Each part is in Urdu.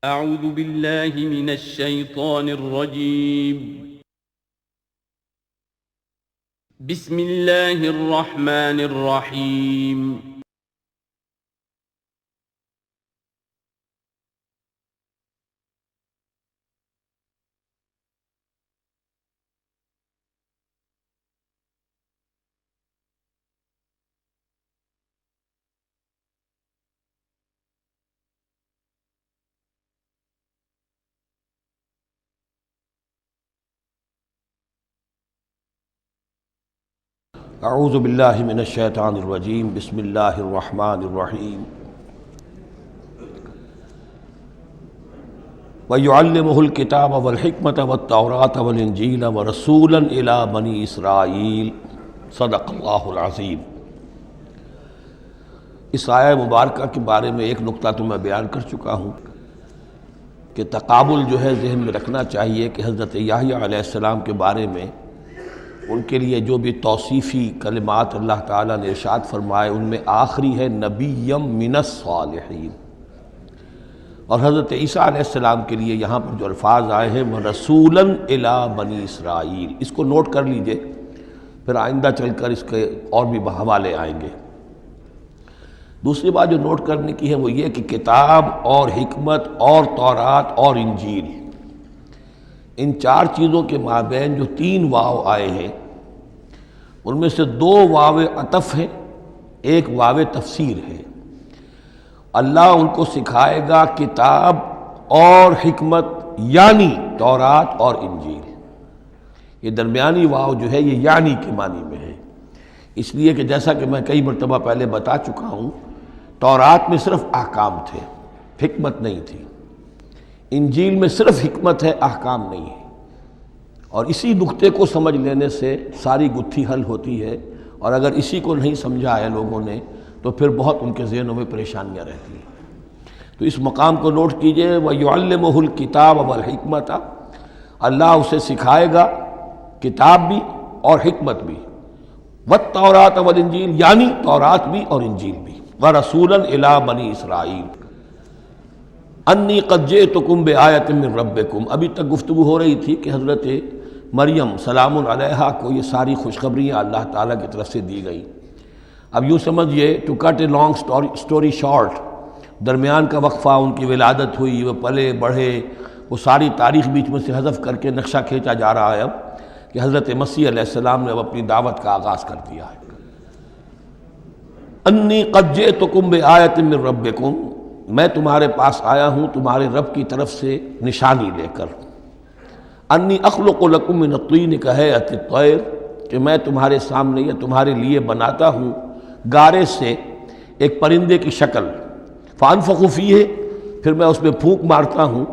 أعوذ بالله من الشيطان الرجيم. بسم الله الرحمن الرحيم. اعوذ باللہ من الشیطان الرجیم بسم اللہ الرحمن الرحیم وَيُعَلِّمُهُ الْكِتَابَ وَالْحِكْمَةَ وَالتَّوْرَاةَ وَالْإِنْجِيلَ وَرَسُولًا إِلَى بَنِي إِسْرَائِيلَ صدق اللہ العظیم۔ اس آیہ مبارکہ کے بارے میں ایک نقطہ تو میں بیان کر چکا ہوں کہ تقابل جو ہے ذہن میں رکھنا چاہیے کہ حضرت یحییٰ علیہ السلام کے بارے میں ان کے لیے جو بھی توصیفی کلمات اللہ تعالیٰ نے ارشاد فرمائے ان میں آخری ہے نبیم من الصالحین، اور حضرت عیسیٰ علیہ السلام کے لیے یہاں پر جو الفاظ آئے ہیں وہ رسولاً الی بنی اسرائیل، اس کو نوٹ کر لیجئے، پھر آئندہ چل کر اس کے اور بھی حوالے آئیں گے۔ دوسری بات جو نوٹ کرنے کی ہے وہ یہ کہ کتاب اور حکمت اور تورات اور انجیل، ان چار چیزوں کے مابین جو تین واو آئے ہیں ان میں سے دو واو عطف ہیں، ایک واو تفسیر ہے۔ اللہ ان کو سکھائے گا کتاب اور حکمت، یعنی تورات اور انجیل۔ یہ درمیانی واو جو ہے یہ یعنی کے معنی میں ہے، اس لیے کہ جیسا کہ میں کئی مرتبہ پہلے بتا چکا ہوں، تورات میں صرف احکام تھے، حکمت نہیں تھی۔ انجیل میں صرف حکمت ہے، احکام نہیں ہے، اور اسی نقطے کو سمجھ لینے سے ساری گتھی حل ہوتی ہے، اور اگر اسی کو نہیں سمجھا ہے لوگوں نے تو پھر بہت ان کے ذہنوں میں پریشانیاں رہتی ہیں۔ تو اس مقام کو نوٹ کیجئے، وَيُعَلِّمُهُ الْكِتَابَ وَالْحِكْمَةَ، اللہ اسے سکھائے گا کتاب بھی اور حکمت بھی، وَالتَّوْرَاةَ وَالْإِنْجِيلَ، یعنی تورات بھی اور انجیل بھی، وَرَسُولًا إِلَىٰ بَنِي إِسْرَائِيلَ انی قد جئتکم بآیۃ من ربکم۔ ابھی تک گفتگو ہو رہی تھی کہ حضرت مریم سلام علیہا کو یہ ساری خوشخبریاں اللہ تعالیٰ کی طرف سے دی گئیں۔ اب یوں سمجھئے، to cut a long story short, درمیان کا وقفہ، ان کی ولادت ہوئی، وہ پلے بڑھے، وہ ساری تاریخ بیچ میں سے حذف کر کے نقشہ کھینچا جا رہا ہے اب کہ حضرت مسیح علیہ السلام نے اب اپنی دعوت کا آغاز کر دیا ہے۔ انی قد جئتکم بآیۃ من ربکم، میں تمہارے پاس آیا ہوں تمہارے رب کی طرف سے نشانی لے کر۔ انی اخلق لکم من الطین کہیئۃ الطیر، کہ میں تمہارے سامنے یا تمہارے لیے بناتا ہوں گارے سے ایک پرندے کی شکل، فانفخ فیہ، پھر میں اس میں پھونک مارتا ہوں،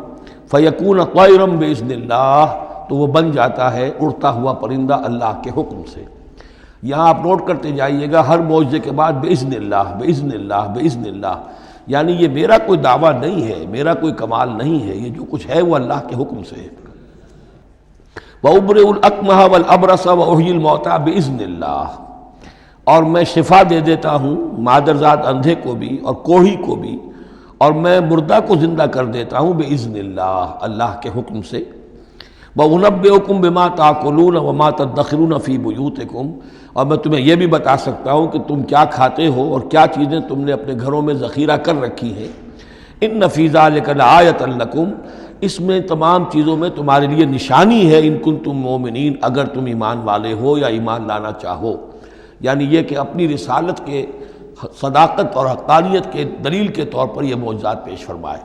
فیکون طیرا باذن اللہ، تو وہ بن جاتا ہے اڑتا ہوا پرندہ اللہ کے حکم سے۔ یہاں آپ نوٹ کرتے جائیے گا، ہر معجزے کے بعد باذن اللہ باذن اللہ باذن اللہ، یعنی یہ میرا کوئی دعویٰ نہیں ہے، میرا کوئی کمال نہیں ہے، یہ جو کچھ ہے وہ اللہ کے حکم سے ہے۔ وَأُبْرِئُ الْأَكْمَحَ وَالْأَبْرَصَ وَأُحْيِي الْمَوْتَىٰ بِإِذْنِ اللَّهِ، اور میں شفا دے دیتا ہوں مادرزاد اندھے کو بھی اور کوڑھی کو بھی، اور میں مردہ کو زندہ کر دیتا ہوں بِإِذْنِ اللَّهِ، اللہ کے حکم سے۔ وَأُنَبِّئُكُم بِمَا تَأْكُلُونَ وَمَا تَدَّخِرُونَ فِي بُيُوتِكُمْ، اور میں تمہیں یہ بھی بتا سکتا ہوں کہ تم کیا کھاتے ہو اور کیا چیزیں تم نے اپنے گھروں میں ذخیرہ کر رکھی ہیں۔ ان فی ذلک لآیۃ لکم، اس میں تمام چیزوں میں تمہارے لیے نشانی ہے، ان کنتم مومنین، اگر تم ایمان والے ہو یا ایمان لانا چاہو، یعنی یہ کہ اپنی رسالت کے صداقت اور حقانیت کے دلیل کے طور پر یہ معجزات پیش فرمائے۔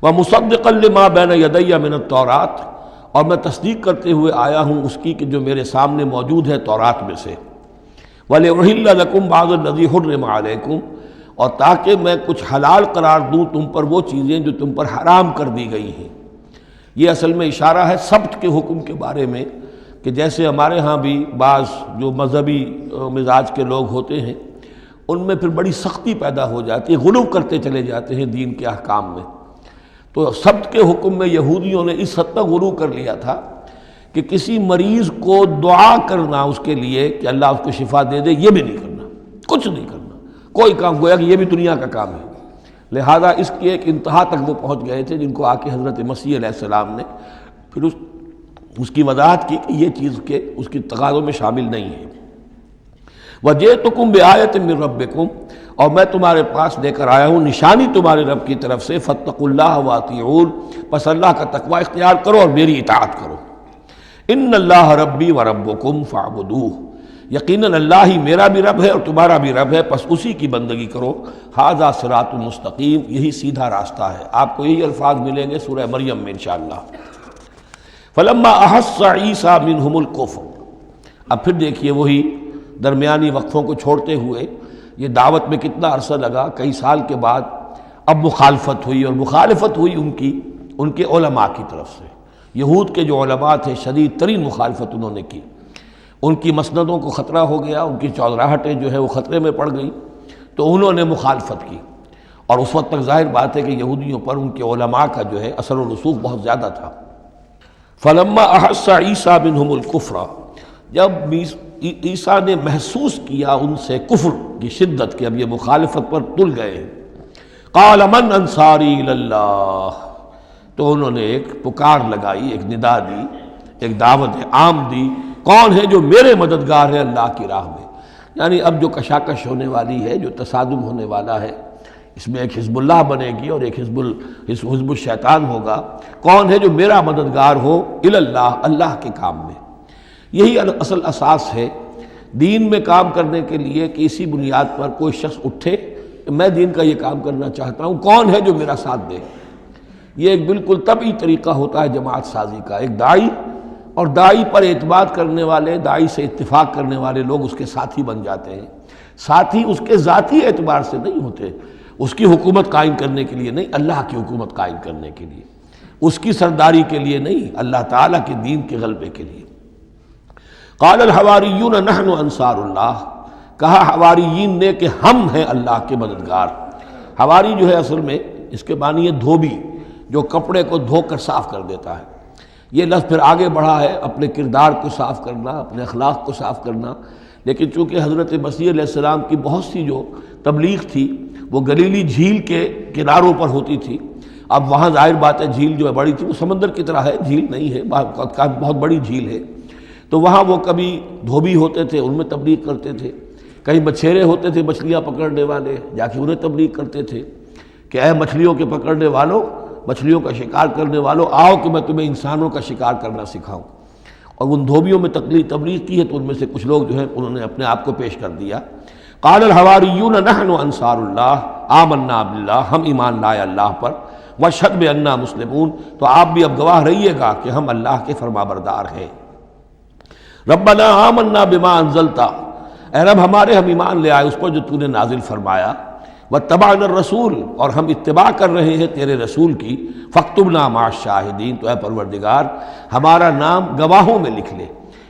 وَمُصَدِّقًا لِمَا بَيْنَ يَدَيَّ مِنَ التَّوْرَاةِ، اور میں تصدیق کرتے ہوئے آیا ہوں اس کی کہ جو میرے سامنے موجود ہے تورات میں سے۔ وَلِأُحِلَّ لَكُمْ بَعْضَ الَّذِي حُرِّمَ عَلَيْكُمْ، اور تاکہ میں کچھ حلال قرار دوں تم پر وہ چیزیں جو تم پر حرام کر دی گئی ہیں۔ یہ اصل میں اشارہ ہے سبت کے حکم کے بارے میں، کہ جیسے ہمارے ہاں بھی بعض جو مذہبی مزاج کے لوگ ہوتے ہیں ان میں پھر بڑی سختی پیدا ہو جاتی ہے، غلو کرتے چلے جاتے ہیں دین کے احکام میں۔ تو سبت کے حکم میں یہودیوں نے اس حد تک غلو کر لیا تھا کہ کسی مریض کو دعا کرنا اس کے لیے کہ اللہ اس کو شفا دے دے، یہ بھی نہیں کرنا، کچھ نہیں کرنا، کوئی کام، گویا کہ یہ بھی دنیا کا کام ہے۔ لہذا اس کی ایک انتہا تک وہ پہنچ گئے تھے جن کو آ کے حضرت مسیح علیہ السلام نے پھر اس کی وضاحت کی کہ یہ چیز کے اس کی تقاضوں میں شامل نہیں ہے۔ وَجِئْتُكُمْ بِآیَةٍ مِّن رَبِّكُمْ، اور میں تمہارے پاس لے کر آیا ہوں نشانی تمہارے رب کی طرف سے، فَاتَّقُوا اللَّهَ وَأَطِیعُونِ، پس اللہ کا تقوی اختیار کرو اور میری اطاعت کرو۔ ان اللہ ربی و ربکم فاعبدوہ، یقیناً اللہ ہی میرا بھی رب ہے اور تمہارا بھی رب ہے، پس اسی کی بندگی کرو۔ ھذا صراط مستقیم، یہی سیدھا راستہ ہے۔ آپ کو یہی الفاظ ملیں گے سورہ مریم میں انشاءاللہ۔ فلما احس عیسیٰ منہم الکفر، اب پھر دیکھیے وہی درمیانی وقفوں کو چھوڑتے ہوئے یہ دعوت میں کتنا عرصہ لگا، کئی سال کے بعد اب مخالفت ہوئی، اور مخالفت ہوئی ان کے علماء کی طرف سے۔ یہود کے جو علماء تھے شدید ترین مخالفت انہوں نے کی، ان کی مسندوں کو خطرہ ہو گیا، ان کی چودراہٹیں جو ہے وہ خطرے میں پڑ گئیں، تو انہوں نے مخالفت کی، اور اس وقت تک ظاہر بات ہے کہ یہودیوں پر ان کے علماء کا جو ہے اثر و رسوخ بہت زیادہ تھا۔ فلما احس عیسیٰ منہم الکفر، جب عیسیٰ نے محسوس کیا ان سے کفر کی شدت کہ اب یہ مخالفت پر تل گئے ہیں، قال من انصاری الی اللہ، تو انہوں نے ایک پکار لگائی، ایک ندا دی، ایک دعوت عام دی، کون ہے جو میرے مددگار ہے اللہ کی راہ میں؟ یعنی اب جو کشاکش ہونے والی ہے، جو تصادم ہونے والا ہے، اس میں ایک حزب اللہ بنے گی اور ایک حزب الشیطان ہوگا۔ کون ہے جو میرا مددگار ہو الی اللہ، اللہ کے کام میں؟ یہی اصل اساس ہے دین میں کام کرنے کے لیے کہ اسی بنیاد پر کوئی شخص اٹھے کہ میں دین کا یہ کام کرنا چاہتا ہوں، کون ہے جو میرا ساتھ دے؟ یہ ایک بالکل طبعی طریقہ ہوتا ہے جماعت سازی کا۔ ایک داعی اور داعی پر اعتماد کرنے والے، داعی سے اتفاق کرنے والے لوگ اس کے ساتھی بن جاتے ہیں۔ ساتھی اس کے ذاتی اعتبار سے نہیں ہوتے، اس کی حکومت قائم کرنے کے لیے نہیں، اللہ کی حکومت قائم کرنے کے لیے، اس کی سرداری کے لیے نہیں، اللہ تعالیٰ کے دین کے غلبے کے لیے۔ قال الحواریون نحن انصار اللہ، کہا حواریین نے کہ ہم ہیں اللہ کے مددگار۔ حواری جو ہے اصل میں اس کے معنی ہے دھوبی، جو کپڑے کو دھو کر صاف کر دیتا ہے۔ یہ لفظ پھر آگے بڑھا ہے اپنے کردار کو صاف کرنا، اپنے اخلاق کو صاف کرنا، لیکن چونکہ حضرت مسیح علیہ السلام کی بہت سی جو تبلیغ تھی وہ گلیلی جھیل کے کناروں پر ہوتی تھی۔ اب وہاں ظاہر بات ہے جھیل جو ہے بڑی تھی، وہ سمندر کی طرح ہے، جھیل نہیں ہے، بہت بڑی جھیل ہے، تو وہاں وہ کبھی دھوبی ہوتے تھے، ان میں تبلیغ کرتے تھے، کہیں مچھیرے ہوتے تھے مچھلیاں پکڑنے والے، جا کے انہیں تبلیغ کرتے تھے کہ اے مچھلیوں کے پکڑنے والوں، مچھلیوں کا شکار کرنے والوں، آؤ کہ میں تمہیں انسانوں کا شکار کرنا سکھاؤں۔ اور ان دھوبیوں میں تبلیغ کی ہے، تو ان میں سے کچھ لوگ جو ہیں انہوں نے اپنے آپ کو پیش کر دیا۔ قال الحواریون نحن انصار اللہ آمنا باللہ، ہم ایمان لائے اللہ پر، واشہد بأننا مسلمون، تو آپ بھی اب گواہ رہیے گا کہ ہم اللہ کے فرمانبردار ہیں۔ ربنا آمنا بما انزلتا، اے رب ہمارے ہم ایمان لے آئے اس پر جو تو نے نازل فرمایا، واتبعنا الرسول، اور ہم اتباع کر رہے ہیں تیرے رسول کی، فاکتبنا مع الشاہدین، تو اے پروردگار ہمارا نام گواہوں میں لکھ لے۔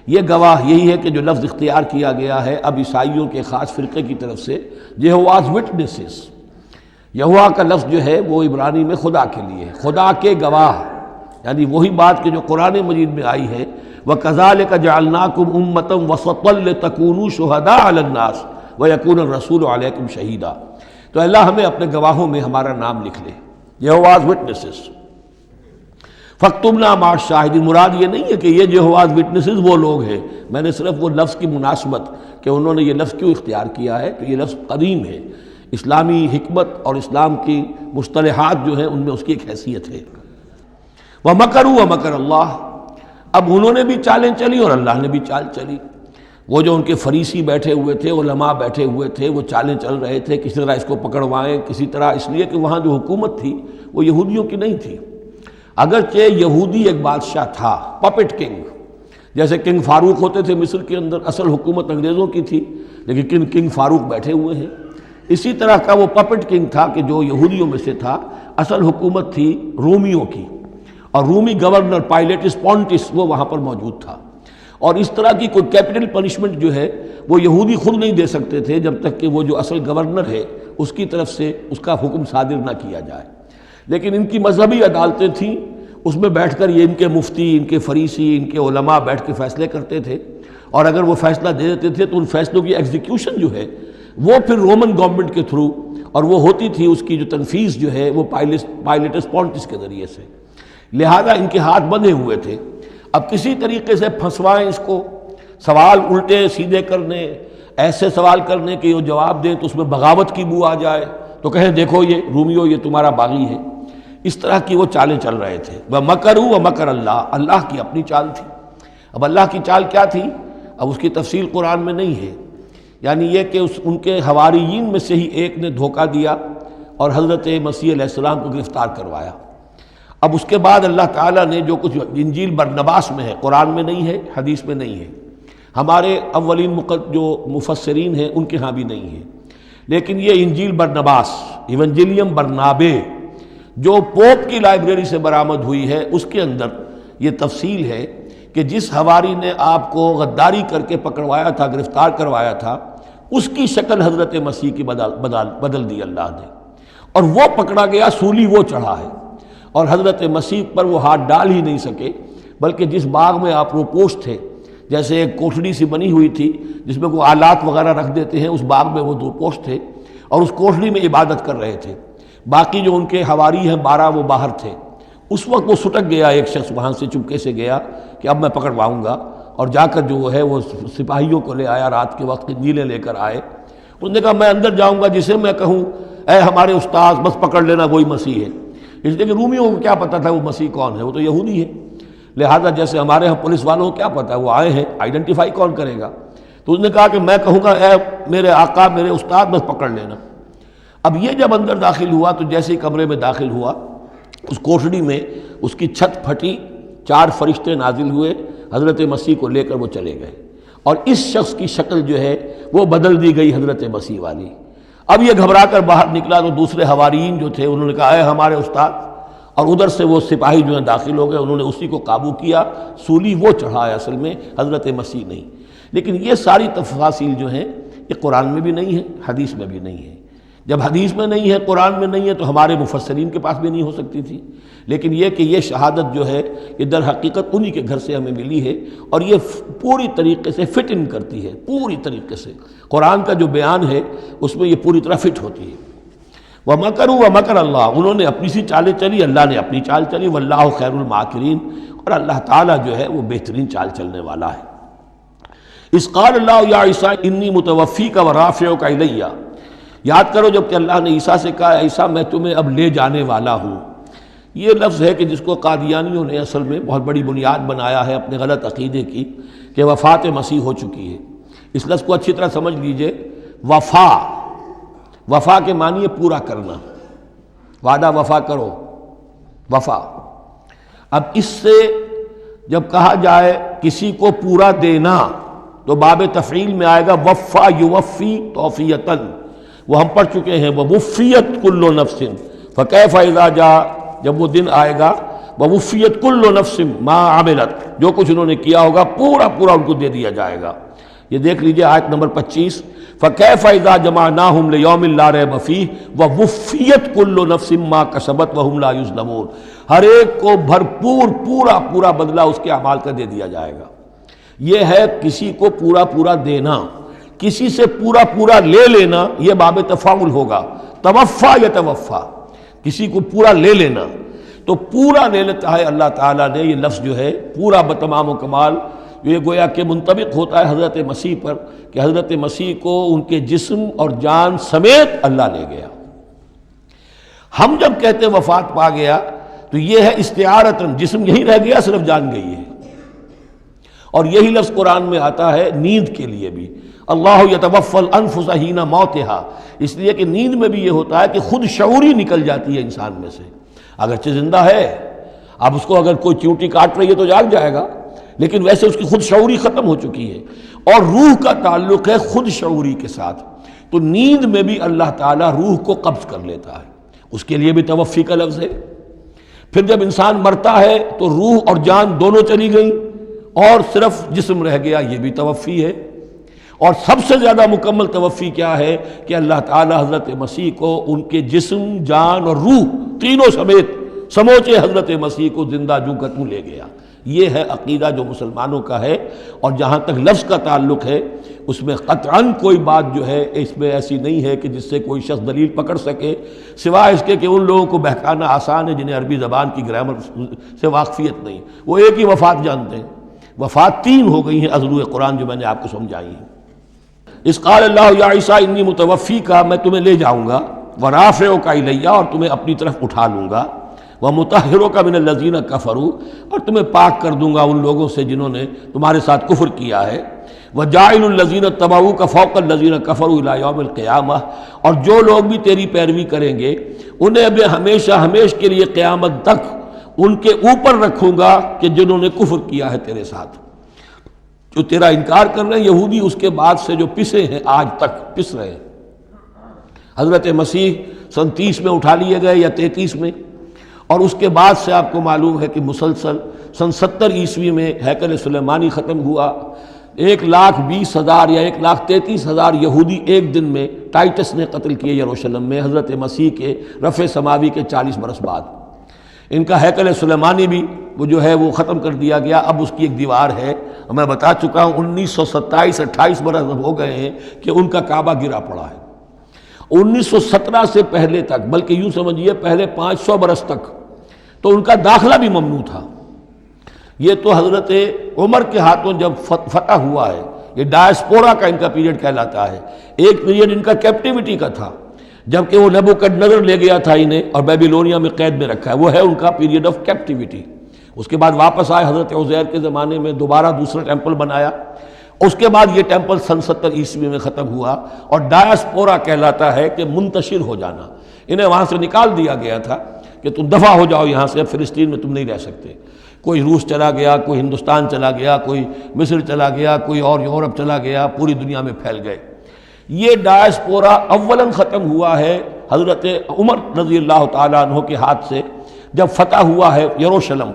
یہ گواہ یہی ہے کہ جو لفظ اختیار کیا گیا ہے اب عیسائیوں کے خاص فرقے کی طرف سے، یہواز وٹنسز، یہوا کا لفظ جو ہے وہ عبرانی میں خدا کے لیے ہے، خدا کے گواہ، یعنی وہی بات کہ جو قرآن مجید میں آئی ہے، وَكَذَلِكَ جَعَلْنَاكُمْ أُمَّةً وَسَطًا لِتَكُونُوا شُهَدَاءَ عَلَى النَّاسِ وَيَكُونَ الرَّسُولُ عَلَيْكُمْ شَهِيدًا، تو اللہ ہمیں اپنے گواہوں میں ہمارا نام لکھ لے، یہواز وٹنسز۔ فَاكْتُبْنَا مَعَ الشَّاهِدِينَ، مراد یہ نہیں ہے کہ یہ یہواز وٹنسز وہ لوگ ہیں، میں نے صرف وہ لفظ کی مناسبت کہ انہوں نے یہ لفظ کیوں اختیار کیا ہے، تو یہ لفظ قدیم ہے، اسلامی حکمت اور اسلام کی مصطلحات جو ہیں ان میں اس کی ایک حیثیت ہے۔ وَمَكَرُوا وَمَكَرَ اللَّهُ، اب انہوں نے بھی چالیں چلی اور اللہ نے بھی چال چلی۔ وہ جو ان کے فریسی بیٹھے ہوئے تھے، علماء بیٹھے ہوئے تھے، وہ چالیں چل رہے تھے کسی طرح اس کو پکڑوائیں، کسی طرح، اس لیے کہ وہاں جو حکومت تھی وہ یہودیوں کی نہیں تھی۔ اگرچہ یہودی ایک بادشاہ تھا، پپٹ کنگ، جیسے کنگ فاروق ہوتے تھے مصر کے اندر، اصل حکومت انگریزوں کی تھی، لیکن کنگ فاروق بیٹھے ہوئے ہیں۔ اسی طرح کا وہ پپٹ کنگ تھا کہ جو یہودیوں میں سے تھا، اصل حکومت تھی رومیوں کی، اور رومی گورنر پائلیٹس پونٹس وہ وہاں پر موجود تھا، اور اس طرح کی کوئی کیپٹل پنشمنٹ جو ہے وہ یہودی خود نہیں دے سکتے تھے جب تک کہ وہ جو اصل گورنر ہے اس کی طرف سے اس کا حکم صادر نہ کیا جائے۔ لیکن ان کی مذہبی عدالتیں تھیں، اس میں بیٹھ کر یہ ان کے مفتی، ان کے فریسی، ان کے علماء بیٹھ کے فیصلے کرتے تھے، اور اگر وہ فیصلہ دے دیتے تھے تو ان فیصلوں کی ایگزیکیوشن جو ہے وہ پھر رومن گورنمنٹ کے تھرو اور وہ ہوتی تھی اس کی جو تنفیذ جو ہے وہ پائلٹس پونٹس کے ذریعے سے، لہذا ان کے ہاتھ بندھے ہوئے تھے۔ اب کسی طریقے سے پھنسوائیں اس کو، سوال الٹے سیدھے کرنے، ایسے سوال کرنے کہ وہ جواب دیں تو اس میں بغاوت کی بو آ جائے تو کہیں دیکھو یہ رومیو یہ تمہارا باغی ہے، اس طرح کی وہ چالیں چل رہے تھے۔ وَمَكَرُوا وَمَكَرَ اللَّهُ، اللہ کی اپنی چال تھی۔ اب اللہ کی چال کیا تھی؟ اب اس کی تفصیل قرآن میں نہیں ہے، یعنی یہ کہ ان کے حواریین میں سے ہی ایک نے دھوکہ دیا اور حضرت مسیح علیہ السلام کو گرفتار کروایا۔ اب اس کے بعد اللہ تعالیٰ نے جو کچھ انجیل برنباس میں ہے، قرآن میں نہیں ہے، حدیث میں نہیں ہے، ہمارے اولین جو مفسرین ہیں ان کے ہاں بھی نہیں ہے، لیکن یہ انجیل برنباس، ایونجیلیم برنابے، جو پوپ کی لائبریری سے برآمد ہوئی ہے، اس کے اندر یہ تفصیل ہے کہ جس حواری نے آپ کو غداری کر کے پکڑوایا تھا، گرفتار کروایا تھا، اس کی شکل حضرت مسیح کی بدل دی اللہ نے، اور وہ پکڑا گیا، سولی وہ چڑھا ہے، اور حضرت مسیح پر وہ ہاتھ ڈال ہی نہیں سکے، بلکہ جس باغ میں آپ روپوش تھے، جیسے ایک کوٹھڑی سی بنی ہوئی تھی جس میں کوئی آلات وغیرہ رکھ دیتے ہیں، اس باغ میں وہ روپوش تھے اور اس کوٹھڑی میں عبادت کر رہے تھے، باقی جو ان کے حواری ہیں 12 وہ باہر تھے۔ اس وقت وہ سٹک گیا، ایک شخص وہاں سے چپکے سے گیا کہ اب میں پکڑواؤں گا، اور جا کر جو ہے وہ سپاہیوں کو لے آیا، رات کے وقت نیلے لے کر آئے، اس نے کہا میں اندر جاؤں گا، جسے میں کہوں اے ہمارے استاد بس پکڑ لینا وہی مسیح ہے، اس لیے کہ رومیوں کو کیا پتہ تھا وہ مسیح کون ہے، وہ تو یہودی ہے، لہذا جیسے ہمارے ہاں پولیس والوں کو کیا پتہ ہے وہ آئے ہیں، آئیڈینٹیفائی کون کرے گا، تو اس نے کہا کہ میں کہوں گا اے میرے آقا میرے استاد بس پکڑ لینا۔ اب یہ جب اندر داخل ہوا تو جیسے ہی کمرے میں داخل ہوا، اس کوٹھڑی میں اس کی چھت پھٹی، 4 فرشتے نازل ہوئے، حضرت مسیح کو لے کر وہ چلے گئے، اور اس شخص کی شکل جو ہے وہ بدل دی گئی حضرت مسیح والی۔ اب یہ گھبرا کر باہر نکلا تو دوسرے حواریین جو تھے انہوں نے کہا اے ہمارے استاد، اور ادھر سے وہ سپاہی جو ہیں داخل ہو گئے، انہوں نے اسی کو قابو کیا، سولی وہ چڑھا ہے اصل میں، حضرت مسیح نہیں۔ لیکن یہ ساری تفاصیل جو ہیں یہ قرآن میں بھی نہیں ہے، حدیث میں بھی نہیں ہے۔ جب حدیث میں نہیں ہے، قرآن میں نہیں ہے، تو ہمارے مفسرین کے پاس بھی نہیں ہو سکتی تھی، لیکن یہ کہ یہ شہادت جو ہے یہ در حقیقت انہی کے گھر سے ہمیں ملی ہے، اور یہ پوری طریقے سے فٹ ان کرتی ہے، پوری طریقے سے قرآن کا جو بیان ہے اس میں یہ پوری طرح فٹ ہوتی ہے۔ وَمَكَرُوا وَمَكَرَ اللَّهُ، انہوں نے اپنی سی چالیں چلی، اللہ نے اپنی چال چلی، وَاللَّهُ خَيْرُ الْمَاكِرِينَ، اور اللہ تعالیٰ جو ہے وہ بہترین چال چلنے والا ہے۔ اِذْ قَالَ اللَّهُ يَا عِيسَىٰ إِنِّي مُتَوَفِّيكَ وَرَافِعُكَ إِلَيَّ، یاد کرو جب کہ اللہ نے عیسیٰ سے کہا عیسیٰ میں تمہیں اب لے جانے والا ہوں، یہ لفظ ہے کہ جس کو قادیانیوں نے اصل میں بہت بڑی بنیاد بنایا ہے اپنے غلط عقیدے کی، کہ وفات مسیح ہو چکی ہے۔ اس لفظ کو اچھی طرح سمجھ لیجئے، وفا کے معنی ہے پورا کرنا، وعدہ وفا کرو، وفا۔ اب اس سے جب کہا جائے کسی کو پورا دینا تو باب تفعیل میں آئے گا وفا یوفی توفیتاً، وہ ہم پڑھ چکے ہیں، ووفیت کل نفس فکیف اذا جاء، جب وہ دن آئے گا ووفیت کل نفس ما عملت، جو کچھ انہوں نے کیا ہوگا پورا پورا ان کو دے دیا جائے گا۔ یہ دیکھ لیجئے آیت نمبر 25، فکیف اذا جمعناہم لیوم لا ریب فیہ ووفیت کل نفس ما کسبت وہم لا یظلمون، ہر ایک کو بھرپور پورا پورا بدلہ اس کے اعمال کا دے دیا جائے گا۔ یہ ہے کسی کو پورا پورا دینا، کسی سے پورا پورا لے لینا، یہ باب تفاعل ہوگا، توفا یا توفا، کسی کو پورا لے لینا، تو پورا لے لیتا ہے اللہ تعالیٰ نے۔ یہ لفظ جو ہے پورا بتمام و کمال، یہ گویا کہ منطبق ہوتا ہے حضرت مسیح پر، کہ حضرت مسیح کو ان کے جسم اور جان سمیت اللہ لے گیا۔ ہم جب کہتے وفات پا گیا تو یہ ہے استعارتاً، جسم یہی رہ گیا صرف جان گئی ہے، اور یہی لفظ قرآن میں آتا ہے نیند کے لیے بھی، اللہ یتوفی الانفس حین موتہا، اس لیے کہ نیند میں بھی یہ ہوتا ہے کہ خود شعوری نکل جاتی ہے انسان میں سے، اگرچہ زندہ ہے، اب اس کو اگر کوئی چیونٹی کاٹ رہی ہے تو جاگ جائے گا، لیکن ویسے اس کی خود شعوری ختم ہو چکی ہے، اور روح کا تعلق ہے خود شعوری کے ساتھ، تو نیند میں بھی اللہ تعالیٰ روح کو قبض کر لیتا ہے، اس کے لیے بھی توفی کا لفظ ہے۔ پھر جب انسان مرتا ہے تو روح اور جان دونوں چلی گئیں اور صرف جسم رہ گیا، یہ بھی توفی ہے۔ اور سب سے زیادہ مکمل توفی کیا ہے کہ اللہ تعالیٰ حضرت مسیح کو ان کے جسم، جان اور روح تینوں سمیت سموچے حضرت مسیح کو زندہ جو کر لے گیا، یہ ہے عقیدہ جو مسلمانوں کا ہے، اور جہاں تک لفظ کا تعلق ہے اس میں قطعاً کوئی بات جو ہے اس میں ایسی نہیں ہے کہ جس سے کوئی شخص دلیل پکڑ سکے، سوائے اس کے کہ ان لوگوں کو بہکانا آسان ہے جنہیں عربی زبان کی گرامر سے واقفیت نہیں، وہ ایک ہی وفات جانتے ہیں۔ وفات 3 ہو گئی ہیں ازلو قرآن جو میں نے آپ کو سمجھائی ہیں۔ اس قال اللہ یا عیسیٰ انی متوفیک، میں تمہیں لے جاؤں گا، ورافعک الیہ، اور تمہیں اپنی طرف اٹھا لوں گا، ومطہرک من الذین کفروا، اور تمہیں پاک کر دوں گا ان لوگوں سے جنہوں نے تمہارے ساتھ کفر کیا ہے، وجاعل الذین اتبعوک فوق الذین کفروا الی یوم القیامہ، اور جو لوگ بھی تیری پیروی کریں گے انہیں بھی ہمیشہ ہمیشہ کے لیے قیامت تک ان کے اوپر رکھوں گا کہ جنہوں نے کفر کیا ہے تیرے ساتھ، جو تیرا انکار کر رہے ہیں یہودی، اس کے بعد سے جو پسے ہیں آج تک پس رہے ہیں۔ حضرت مسیح سن 30 میں اٹھا لیے گئے یا 33 میں، اور اس کے بعد سے آپ کو معلوم ہے کہ مسلسل سن 70 عیسوی میں ہیکل سلیمانی ختم ہوا، 1,20,000 یا 1,33,000 یہودی ایک دن میں ٹائٹس نے قتل کیے یروشلم میں، حضرت مسیح کے رفع سماوی کے 40 برس بعد۔ ان کا ہیکل سلیمانی بھی وہ جو ہے وہ ختم کر دیا گیا، اب اس کی ایک دیوار ہے، میں بتا چکا ہوں 1927-28 برس ہو گئے ہیں کہ ان کا کعبہ گرا پڑا ہے۔ 1917 سے پہلے تک، بلکہ یوں سمجھیے پہلے 500 برس تک تو ان کا داخلہ بھی ممنوع تھا۔ یہ تو حضرت عمر کے ہاتھوں جب فتح ہوا ہے، یہ ڈائسپورا کا ان کا پیریڈ کہلاتا ہے۔ ایک پیریڈ ان کا کیپٹیوٹی کا تھا، جبکہ وہ نبوکدنضر لے گیا تھا انہیں اور بیبیلونیا میں قید میں رکھا ہے، وہ ہے ان کا پیریڈ آف کیپٹیوٹی۔ اس کے بعد واپس آئے، حضرت عزیر کے زمانے میں دوبارہ دوسرا ٹیمپل بنایا، اس کے بعد یہ ٹیمپل سن 70 عیسوی میں ختم ہوا، اور ڈائسپورا کہلاتا ہے کہ منتشر ہو جانا۔ انہیں وہاں سے نکال دیا گیا تھا کہ تم دفع ہو جاؤ یہاں سے، فلسطین میں تم نہیں رہ سکتے۔ کوئی روس چلا گیا، کوئی ہندوستان چلا گیا، کوئی مصر چلا گیا، کوئی اور یورپ چلا گیا، پوری دنیا میں پھیل گئے۔ یہ ڈائسپورا اولاً ختم ہوا ہے حضرت عمر رضی اللہ تعالیٰ عنہ کے ہاتھ سے، جب فتح ہوا ہے یروشلم۔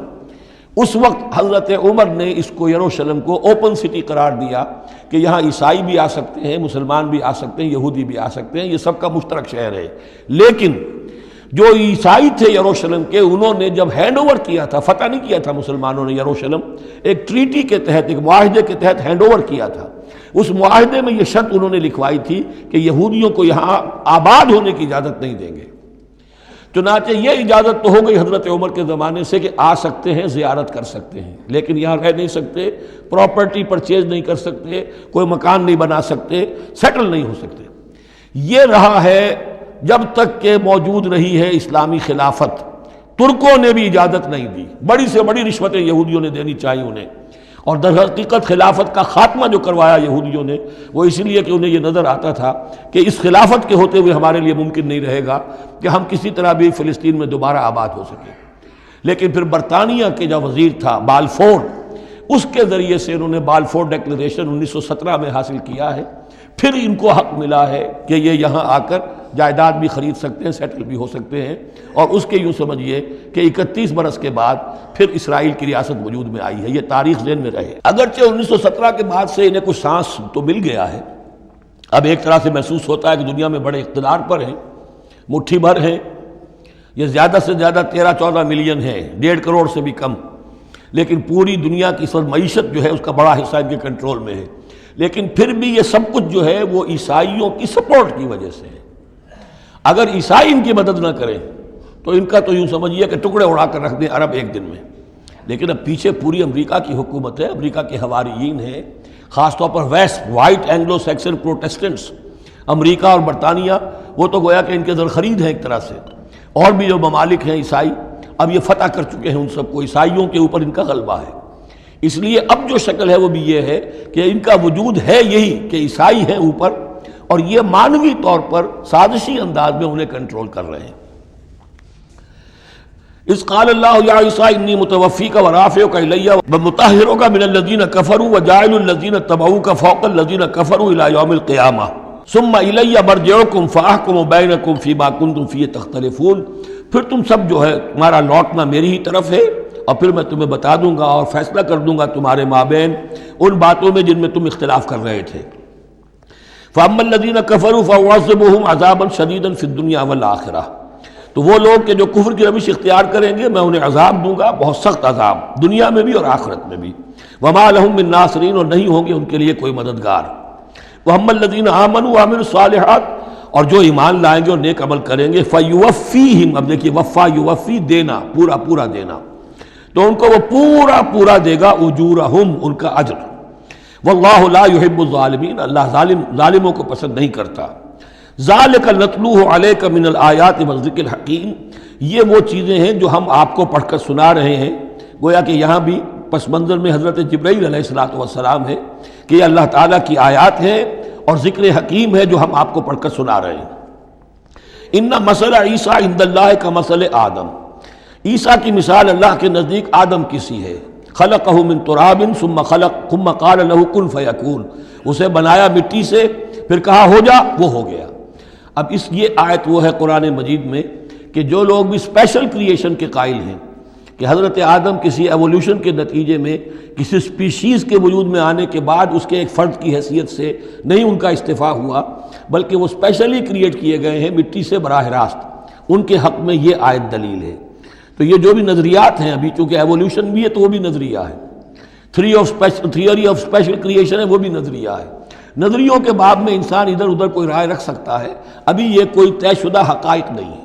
اس وقت حضرت عمر نے اس کو یروشلم کو اوپن سٹی قرار دیا کہ یہاں عیسائی بھی آ سکتے ہیں، مسلمان بھی آ سکتے ہیں، یہودی بھی آ سکتے ہیں، یہ سب کا مشترک شہر ہے۔ لیکن جو عیسائی تھے یروشلم کے، انہوں نے جب ہینڈ اوور کیا تھا، فتح نہیں کیا تھا مسلمانوں نے یروشلم، ایک ٹریٹی کے تحت، ایک معاہدے کے تحت ہینڈ اوور کیا تھا۔ اس معاہدے میں یہ شرط انہوں نے لکھوائی تھی کہ یہودیوں کو یہاں آباد ہونے کی اجازت نہیں دیں گے۔ چنانچہ یہ اجازت تو ہو گئی حضرت عمر کے زمانے سے کہ آ سکتے ہیں، زیارت کر سکتے ہیں، لیکن یہاں رہ نہیں سکتے، پراپرٹی پرچیز نہیں کر سکتے، کوئی مکان نہیں بنا سکتے، سیٹل نہیں ہو سکتے۔ یہ رہا ہے جب تک کہ موجود رہی ہے اسلامی خلافت۔ ترکوں نے بھی اجازت نہیں دی، بڑی سے بڑی رشوتیں یہودیوں نے دینی چاہیے انہیں، اور در حقیقت خلافت کا خاتمہ جو کروایا یہودیوں نے وہ اس لیے کہ انہیں یہ نظر آتا تھا کہ اس خلافت کے ہوتے ہوئے ہمارے لیے ممکن نہیں رہے گا کہ ہم کسی طرح بھی فلسطین میں دوبارہ آباد ہو سکیں۔ لیکن پھر برطانیہ کے جو وزیر تھا بالفور، اس کے ذریعے سے انہوں نے بالفور ڈیکلریشن 1917 میں حاصل کیا ہے، پھر ان کو حق ملا ہے کہ یہ یہاں آ کر جائیداد بھی خرید سکتے ہیں، سیٹل بھی ہو سکتے ہیں، اور اس کے یوں سمجھیے کہ 31 برس کے بعد پھر اسرائیل کی ریاست وجود میں آئی ہے۔ یہ تاریخ ذہن میں رہے۔ اگرچہ 1917 کے بعد سے انہیں کچھ سانس تو مل گیا ہے، اب ایک طرح سے محسوس ہوتا ہے کہ دنیا میں بڑے اقتدار پر ہیں، مٹھی بھر ہیں، یہ زیادہ سے زیادہ 13-14 ملین ہیں، 1.5 کروڑ سے بھی کم، لیکن پوری دنیا کی سب معیشت جو ہے اس کا بڑا حصہ ان کے کنٹرول میں ہے۔ لیکن پھر بھی یہ سب کچھ جو ہے وہ عیسائیوں کی سپورٹ کی وجہ سے ہے۔ اگر عیسائی ان کی مدد نہ کریں تو ان کا تو یوں سمجھیے کہ ٹکڑے اڑا کر رکھ دیں عرب ایک دن میں۔ لیکن اب پیچھے پوری امریکہ کی حکومت ہے، امریکہ کے حواریین ہیں، خاص طور پر west white Anglo Saxon Protestants, امریکہ اور برطانیہ، وہ تو گویا کہ ان کے زرخرید ہیں ایک طرح سے، اور بھی جو ممالک ہیں عیسائی، اب یہ فتح کر چکے ہیں ان سب کو، عیسائیوں کے اوپر ان کا غلبہ ہے۔ اس لیے اب جو شکل ہے وہ بھی یہ ہے کہ ان کا وجود ہے یہی کہ عیسائی ہیں اوپر، اور یہ معنوی طور پر سازشی انداز میں انہیں کنٹرول کر رہے ہیں۔ اذ قال اللہ یا عیسیٰ انی متوفیک ورافعک الی ومطہرک من الذین کفروا وجاعل الذین اتبعوک فوق الذین کفروا الی یوم القیامہ ثم الی مرجعکم فاحکم بینکم فیما کنتم فیہ تختلفون۔ پھر تم سب جو ہے تمہارا لوٹنا میری ہی طرف ہے، اور پھر میں تمہیں بتا دوں گا اور فیصلہ کر دوں گا تمہارے مابین ان باتوں میں جن میں تم اختلاف کر رہے تھے۔ فَأَمَّا الَّذِينَ كَفَرُوا فَأُعَذِّبُهُمْ عَذَابًا شَدِيدًا فِي الدُّنْيَا وَالْآخِرَةِ، تو وہ لوگ کہ جو کفر کی روش اختیار کریں گے میں انہیں عذاب دوں گا، بہت سخت عذاب، دنیا میں بھی اور آخرت میں بھی۔ وما لهم من ناصرین، اور نہیں ہوں گے ان کے لیے کوئی مددگار۔ وَأَمَّا الَّذِينَ آمَنُوا وَعَمِلُوا الصَّالِحَاتِ، اور جو ایمان لائیں گے اور نیک عمل کریں گے، فَيُوَفِّيهِمْ، اب دیکھیے وفا یوفی دینا، پورا پورا دینا، تو ان کو وہ پورا پورا دے گا، اجورہم، ان کا اجر۔ واللہ لا يحب الظالمین، اللہ ظالموں کو پسند نہیں کرتا۔ ذالک نتلوہ علیک من الآیات والذکر الحکیم، یہ وہ چیزیں ہیں جو ہم آپ کو پڑھ کر سنا رہے ہیں۔ گویا کہ یہاں بھی پس منظر میں حضرت جبرائیل علیہ السلام ہے کہ یہ اللہ تعالیٰ کی آیات ہیں اور ذکر حکیم ہے جو ہم آپ کو پڑھ کر سنا رہے ہیں۔ ان مثل عیسیٰ عند اللہ کا مثل آدم، عیسیٰ کی مثال اللہ کے نزدیک آدم کی سی ہے۔ خلقہ من تراب ثم قال له کن فیکون، اسے بنایا مٹی سے پھر کہا ہو جا، وہ ہو گیا۔ اب یہ آیت وہ ہے قرآن مجید میں کہ جو لوگ بھی اسپیشل کریشن کے قائل ہیں کہ حضرت آدم کسی ایولیوشن کے نتیجے میں کسی سپیشیز کے وجود میں آنے کے بعد اس کے ایک فرد کی حیثیت سے نہیں ان کا استفاع ہوا، بلکہ وہ اسپیشلی کریٹ کیے گئے ہیں مٹی سے براہ راست، ان کے حق میں یہ آیت دلیل ہے۔ تو یہ جو بھی نظریات ہیں ابھی، چونکہ ایولیوشن بھی ہے تو وہ بھی نظریہ ہے، تھیوری آف اسپیشل کریشن ہے وہ بھی نظریہ ہے۔ نظریوں کے باب میں انسان ادھر ادھر کوئی رائے رکھ سکتا ہے، ابھی یہ کوئی طے شدہ حقائق نہیں ہے۔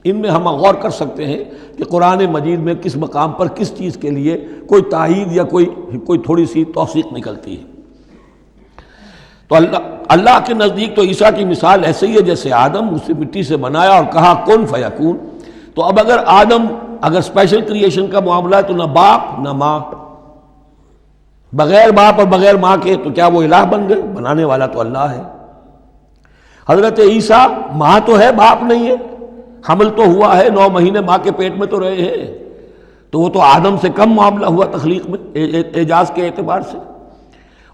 ان میں ہم غور کر سکتے ہیں کہ قرآن مجید میں کس مقام پر کس چیز کے لیے کوئی تائید یا کوئی تھوڑی سی توثیق نکلتی ہے۔ تو اللہ کے نزدیک تو عیسیٰ کی مثال ایسے ہی ہے جیسے آدم، اسے مٹی سے بنایا اور کہا کن فیکون۔ تو اب اگر آدم اگر اسپیشل کریشن کا معاملہ ہے تو نہ باپ نہ ماں، بغیر باپ اور بغیر ماں کے، تو کیا وہ الہ بن گئے؟ بنانے والا تو اللہ ہے۔ حضرت عیسیٰ ماں تو ہے، باپ نہیں ہے، حمل تو ہوا ہے، 9 مہینے ماں کے پیٹ میں تو رہے ہیں، تو وہ تو آدم سے کم معاملہ ہوا تخلیق میں اعجاز کے اعتبار سے۔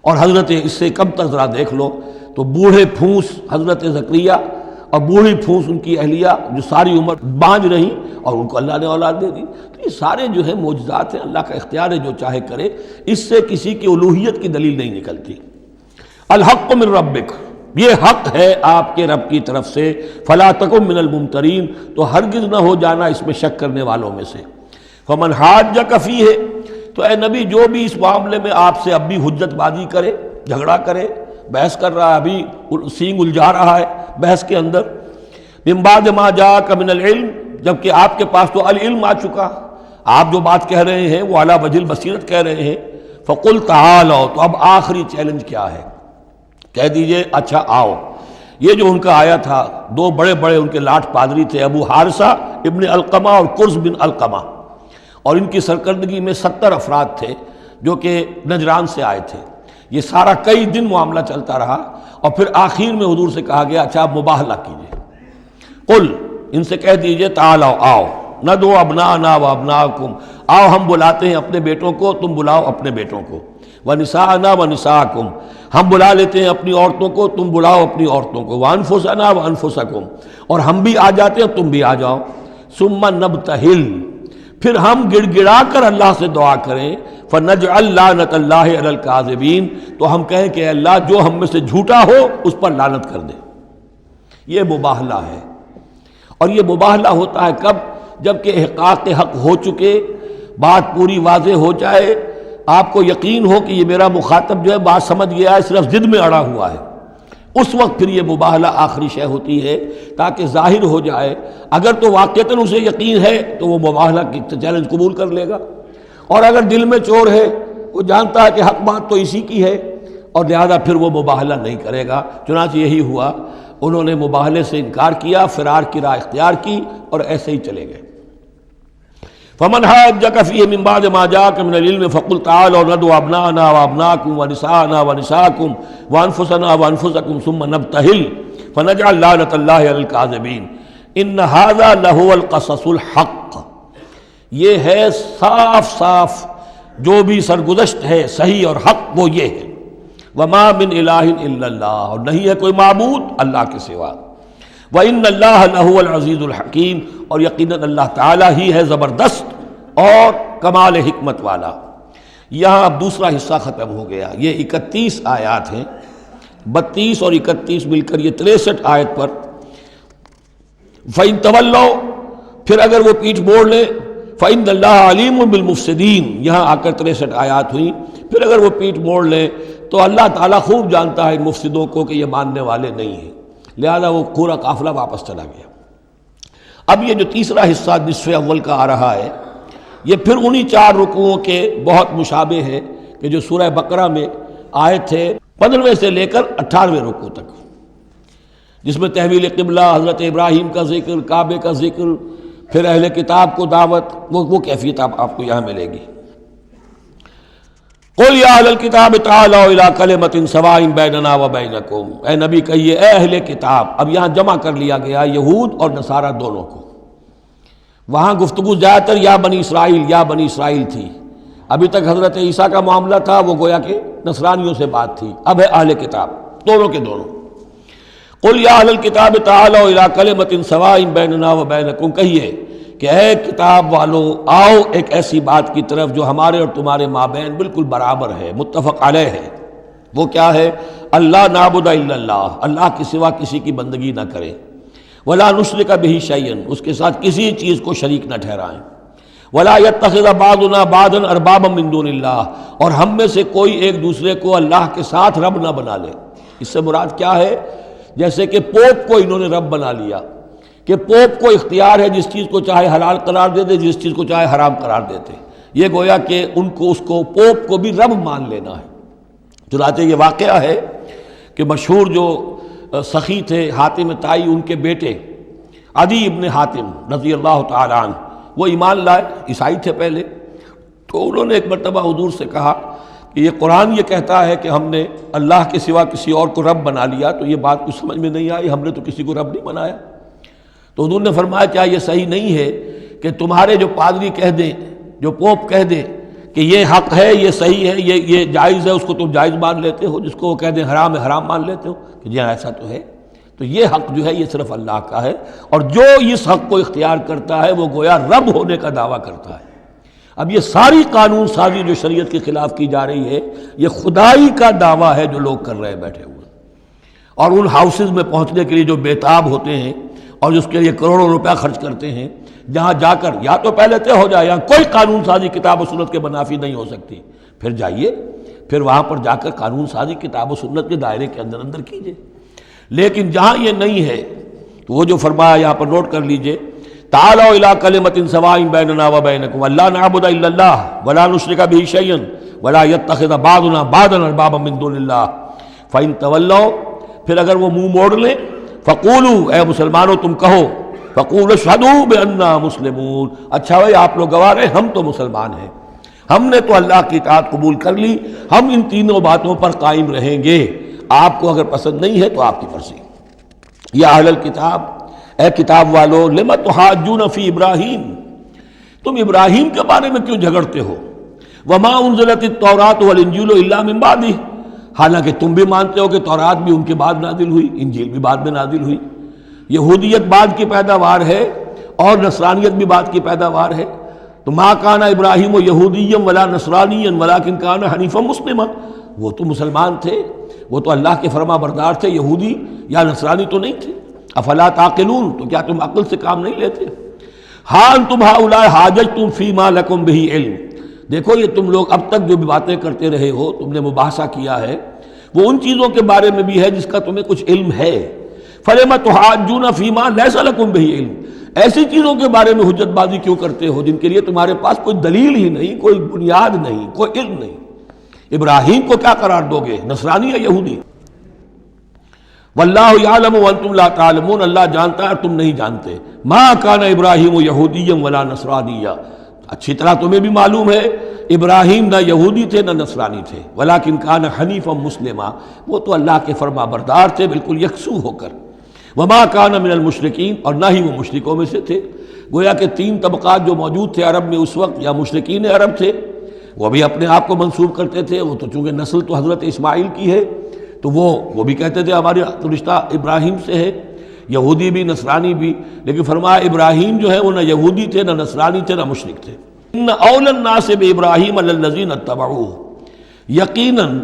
اور حضرت اس سے کم تر ذرا دیکھ لو تو بوڑھے پھونس حضرت زکریا اور بوڑھی پھونس ان کی اہلیہ جو ساری عمر بانجھ رہی اور ان کو اللہ نے اولاد دے دی۔ تو یہ سارے جو ہے معجزات ہیں، اللہ کا اختیار ہے جو چاہے کرے، اس سے کسی کی الوہیت کی دلیل نہیں نکلتی۔ الحق من ربک، یہ حق ہے آپ کے رب کی طرف سے، فلا تکن من الممترین، تو ہرگز نہ ہو جانا اس میں شک کرنے والوں میں سے۔ فمن حاجک فیہ، تو اے نبی جو بھی اس معاملے میں آپ سے اب بھی حجت بازی کرے، جھگڑا کرے، بحث کر رہا ہے، ابھی سینگ الجھا رہا ہے بحث کے اندر، من بعد ما جاءک من العلم، جبکہ آپ کے پاس تو العلم آ چکا، آپ جو بات کہہ رہے ہیں وہ علی وجہ البصیرت کہہ رہے ہیں، فقل تعالوا، تو اب آخری چیلنج کیا ہے؟ کہہ دیجئے اچھا آؤ۔ یہ جو ان کا آیا تھا، 2 بڑے بڑے ان کے لاٹ پادری تھے، ابو حارثہ ابن علقمہ اور قرظ بن علقمہ، اور ان کی سرکردگی میں 70 افراد تھے جو کہ نجران سے آئے تھے۔ یہ سارا کئی دن معاملہ چلتا رہا اور پھر آخر میں حضور سے کہا گیا اچھا آپ مباہلہ کیجئے، قل، ان سے کہہ دیجئے تعالوا، آؤ، ندعو ابناءنا وابناءکم، آؤ ہم بلاتے ہیں اپنے بیٹوں کو، تم بلاؤ اپنے بیٹوں کو، ونساءنا ونساءکم، ہم بلا لیتے ہیں اپنی عورتوں کو، تم بلاؤ اپنی عورتوں کو، وانفسنا وانفسکم، اور ہم بھی آ جاتے ہیں تم بھی آ جاؤ، ثم نبتہل، پھر ہم گڑ گڑا کر اللہ سے دعا کریں، فنجعل لعنت اللہ علی الکاذبین، تو ہم کہیں کہ اے اللہ جو ہم میں سے جھوٹا ہو اس پر لعنت کر دے۔ یہ مباہلہ ہے، اور یہ مباہلہ ہوتا ہے کب؟ جب کہ احقاق حق ہو چکے، بات پوری واضح ہو جائے، آپ کو یقین ہو کہ یہ میرا مخاطب جو ہے بات سمجھ گیا ہے، صرف ضد میں اڑا ہوا ہے، اس وقت پھر یہ مباہلہ آخری شے ہوتی ہے تاکہ ظاہر ہو جائے۔ اگر تو واقعتاً اسے یقین ہے تو وہ مباہلہ کی چیلنج قبول کر لے گا، اور اگر دل میں چور ہے، وہ جانتا ہے کہ حق بات تو اسی کی ہے، اور لہذا پھر وہ مباہلہ نہیں کرے گا۔ چنانچہ یہی ہوا، انہوں نے مباہلے سے انکار کیا، فرار کی راہ اختیار کی اور ایسے ہی چلے گئے۔ فمن حاجک فیہ من بعد ما جاءک من العلم فقل تعالوا ندعو ابناءنا وابناءکم ونساءنا ونساءکم وانفسنا وانفسکم ثم نبتہل فنجعل لعنت اللہ علی الکاذبین ان ھذا لہو القصص الحق، یہ ہے صاف صاف جو بھی سرگزشت ہے صحیح اور حق وہ یہ ہے۔ وما من الہ الا اللہ، اور نہیں ہے کوئی معبود اللہ کے سوا۔ وَإِنَّ اللَّهَ لَهُوَ الْعَزِيزُ الْحَكِيمُ، اور یقیناً اللہ تعالیٰ ہی ہے زبردست اور کمال حکمت والا۔ یہاں اب دوسرا حصہ ختم ہو گیا، یہ 31 آیات ہیں، 32 اور 31 مل کر یہ 63 آیت پر۔ فَإِن تَوَلَّوْا، پھر اگر وہ پیٹھ موڑ لیں فَإِنَّ اللَّهَ عَلِيمٌ بِالْمُفْسِدِينَ، یہاں آ کر 63 آیات ہوئیں. پھر اگر وہ پیٹھ موڑ لیں تو اللہ تعالیٰ خوب جانتا ہے ان مفسدوں کو کہ یہ ماننے والے نہیں ہیں، لہذا وہ پورا قافلہ واپس چلا گیا. اب یہ جو تیسرا حصہ نصف اول کا آ رہا ہے، یہ پھر انہی 4 رکوعوں کے بہت مشابہ ہے کہ جو سورہ بقرہ میں آئے تھے 15ویں سے لے کر 18ویں رکوع تک، جس میں تحویل قبلہ، حضرت ابراہیم کا ذکر، کعبے کا ذکر، پھر اہل کتاب کو دعوت، وہ کیفیت آپ کو یہاں ملے گی. قُلْ يَا أَهْلَ الْكِتَابِ تَعَالَوْا إِلَىٰ كَلِمَةٍ سَوَاءٍ بَيْنَنَا وَبَيْنَكُمْ، اے نبی کہیے اے اہل کتاب. اب یہاں جمع کر لیا گیا یہود اور نصارہ دونوں کو. وہاں گفتگو زیادہ تر یا بنی اسرائیل تھی. ابھی تک حضرت عیسیٰ کا معاملہ تھا، وہ گویا کہ نصرانیوں سے بات تھی. اب ہے اہل کتاب، دونوں کے دونوں. قُلْ يَا أَهْلَ الْكِتَابِ تَعَالَوْا إِلَىٰ كَلِمَةٍ سَوَاءٍ بَيْنَنَا وَبَيْنَكُمْ، کہیے کہ اے کتاب والو آؤ ایک ایسی بات کی طرف جو ہمارے اور تمہارے مابین بالکل برابر ہے، متفق علیہ ہے. وہ کیا ہے؟ اللہ نعبد الا اللہ، اللہ کے سوا کسی کی بندگی نہ کرے. ولا نشرک بہ شیئا، اس کے ساتھ کسی چیز کو شریک نہ ٹھہرائیں. ولا یتخذ بعضنا بعضا اربابا من دون اللہ، اور ہم میں سے کوئی ایک دوسرے کو اللہ کے ساتھ رب نہ بنا لے. اس سے مراد کیا ہے؟ جیسے کہ پوپ کو انہوں نے رب بنا لیا کہ پوپ کو اختیار ہے جس چیز کو چاہے حلال قرار دے دے، جس چیز کو چاہے حرام قرار دیتے. یہ گویا کہ ان کو اس کو پوپ کو بھی رب مان لینا ہے. چنانچہ یہ واقعہ ہے کہ مشہور جو سخی تھے حاتم طائی، ان کے بیٹے عدی ابن حاتم رضی اللہ تعالیٰ عنہ، وہ ایمان لائے، عیسائی تھے پہلے. تو انہوں نے ایک مرتبہ حضور سے کہا کہ یہ قرآن یہ کہتا ہے کہ ہم نے اللہ کے سوا کسی اور کو رب بنا لیا، تو یہ بات کچھ سمجھ میں نہیں آئی، ہم نے تو کسی کو رب نہیں بنایا. تو حضور نے فرمایا کیا یہ صحیح نہیں ہے کہ تمہارے جو پادری کہہ دیں، جو پوپ کہہ دیں کہ یہ حق ہے، یہ صحیح ہے، یہ جائز ہے، اس کو تم جائز مان لیتے ہو، جس کو وہ کہہ دیں حرام ہے حرام مان لیتے ہو؟ کہ جی ایسا تو ہے. تو یہ حق جو ہے یہ صرف اللہ کا ہے، اور جو اس حق کو اختیار کرتا ہے وہ گویا رب ہونے کا دعویٰ کرتا ہے. اب یہ ساری قانون سازی جو شریعت کے خلاف کی جا رہی ہے، یہ خدائی کا دعویٰ ہے جو لوگ کر رہے ہیں بیٹھے ہوئے. اور ان ہاؤسز میں پہنچنے کے لیے جو بےتاب ہوتے ہیں اور اس کے لیے کروڑوں روپیہ خرچ کرتے ہیں، جہاں جا کر یا تو پہلے طے ہو جائے یا کوئی قانون سازی کتاب و سنت کے منافی نہیں ہو سکتی، پھر جائیے، پھر وہاں پر جا کر قانون سازی کتاب و سنت کے دائرے کے اندر کیجیے. لیکن جہاں یہ نہیں ہے تو وہ جو فرمایا یہاں پر نوٹ کر لیجئے، تعالوا الی کلمۃ سواء بیننا وبینکم الا نعبد الا اللہ ولا نشرک بہ شیئا ولا یتخذ بعضنا بعضا اربابا من دون اللہ فإن تولوا، پھر اگر وہ منہ موڑ لیں، فقولوا، اے مسلمانوں تم کہو، فقولوا اشہدوا بأننا مسلمون، اچھا بھائی آپ لوگ گواہ رہے ہم تو مسلمان ہیں، ہم نے تو اللہ کی اطاعت قبول کر لی، ہم ان تینوں باتوں پر قائم رہیں گے. آپ کو اگر پسند نہیں ہے تو آپ کی مرضی. یا اہل الکتاب، اے کتاب والو، لم تحاجون فی ابراہیم، تم ابراہیم کے بارے میں کیوں جھگڑتے ہو؟ وما انزلت التوراۃ والانجیل الا من بعدہ، حالانکہ تم بھی مانتے ہو کہ تورات بھی ان کے بعد نازل ہوئی، انجیل بھی بعد میں نازل ہوئی. یہودیت بعد کی پیداوار ہے اور نصرانیت بھی بعد کی پیداوار ہے. تو ما کان ابراہیم یہودیا ولا نصرانیا ولکن کان حنیفا مسلما، وہ تو مسلمان تھے، وہ تو اللہ کے فرما بردار تھے، یہودی یا نصرانی تو نہیں تھے. افلا تعقلون، تو کیا تم عقل سے کام نہیں لیتے؟ ہاں انتم ہؤلاء حاججتم فیما لکم بہ علم، دیکھو یہ تم لوگ اب تک جو بھی باتیں کرتے رہے ہو، تم نے مباحثہ کیا ہے، وہ ان چیزوں کے بارے میں بھی ہے جس کا تمہیں کچھ علم ہے. فلم تحاجون فیما لیس لکم بہ علم، ایسی چیزوں کے بارے میں حجت بازی کیوں کرتے ہو جن کے لیے تمہارے پاس کوئی دلیل ہی نہیں، کوئی بنیاد نہیں، کوئی علم نہیں. ابراہیم کو کیا قرار دو گے، نصرانی یا یہودی؟ واللہ یعلم وانتم لا تعلمون، اللہ جانتا ہے تم نہیں جانتے. ما کان ابراہیم یہودیا ولا نصرانیا، اچھی طرح تمہیں بھی معلوم ہے ابراہیم نہ یہودی تھے نہ نصرانی تھے، ولیکن کان حنیفا مسلما، وہ تو اللہ کے فرما بردار تھے بالکل یکسو ہو کر. وما کان من المشرکین، اور نہ ہی وہ مشرکوں میں سے تھے. گویا کہ 3 طبقات جو موجود تھے عرب میں اس وقت، یا مشرکین عرب تھے، وہ بھی اپنے آپ کو منسوب کرتے تھے، وہ تو چونکہ نسل تو حضرت اسماعیل کی ہے تو وہ بھی کہتے تھے ہمارا رشتہ ابراہیم سے ہے، یہودی بھی نصرانی بھی. لیکن فرمایا ابراہیم جو ہے وہ نہ یہودی تھے نہ نصرانی تھے نہ مشرک تھے. ان اول الناس بابراہیم الذین اتبعوہ، یقیناً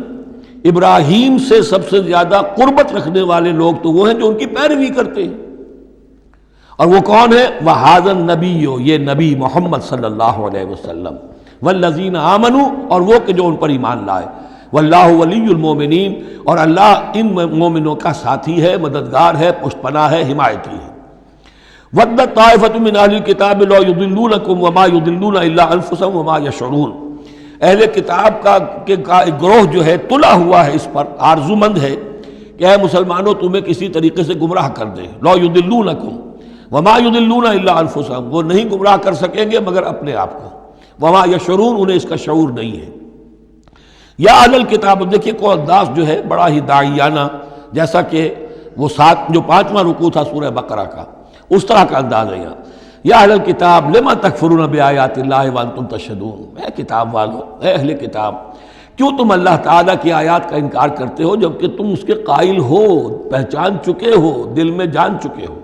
ابراہیم سے سب سے زیادہ قربت رکھنے والے لوگ تو وہ ہیں جو ان کی پیروی کرتے ہیں. اور وہ کون ہے؟ وَهَذَا النَّبِيُّ، یہ نبی محمد صلی اللہ علیہ وسلم، وَالَّذِينَ آمَنُوا، اور وہ کہ جو ان پر ایمان لائے، وَاللَّهُ وَلِيُّ الْمُؤْمِنِينَ، اور اللہ ان مومنوں کا ساتھی ہے، مددگار ہے، پشت پناہ ہے، حمایتی ہے۔ وَدَّت طَائِفَةٌ مِّنْ أَهْلِ الْكِتَابِ لَوْ يُضِلُّونَكُمْ وَمَا يُضِلُّونَ إِلَّا أَنفُسَهُمْ وَمَا يَشْعُرُونَ، اہل کتاب کا ایک گروہ جو ہے تلا ہوا ہے اس پر، آرزومند ہے کہ اے مسلمانوں تمہیں کسی طریقے سے گمراہ کر دیں۔ لَوْ يُضِلُّونَكُمْ وَمَا يُضِلُّونَ إِلَّا أَنفُسَهُمْ، وہ نہیں گمراہ کر سکیں گے مگر اپنے آپ کو، وَمَا يَشْعُرُونَ، انہیں اس کا شعور نہیں ہے۔ یا اہل الکتاب، دیکھیے کو انداز جو ہے بڑا ہی داعیانہ، جیسا کہ وہ جو 5واں رکوع تھا سورہ بقرہ کا، اس طرح کا انداز ہے یہاں۔ یا اہل الکتاب لما تکفرون بآیات اللہ وانتم تشہدون، اے کتاب والو، اے اہل کتاب، کیوں تم اللہ تعالیٰ کی آیات کا انکار کرتے ہو جبکہ تم اس کے قائل ہو، پہچان چکے ہو، دل میں جان چکے ہو۔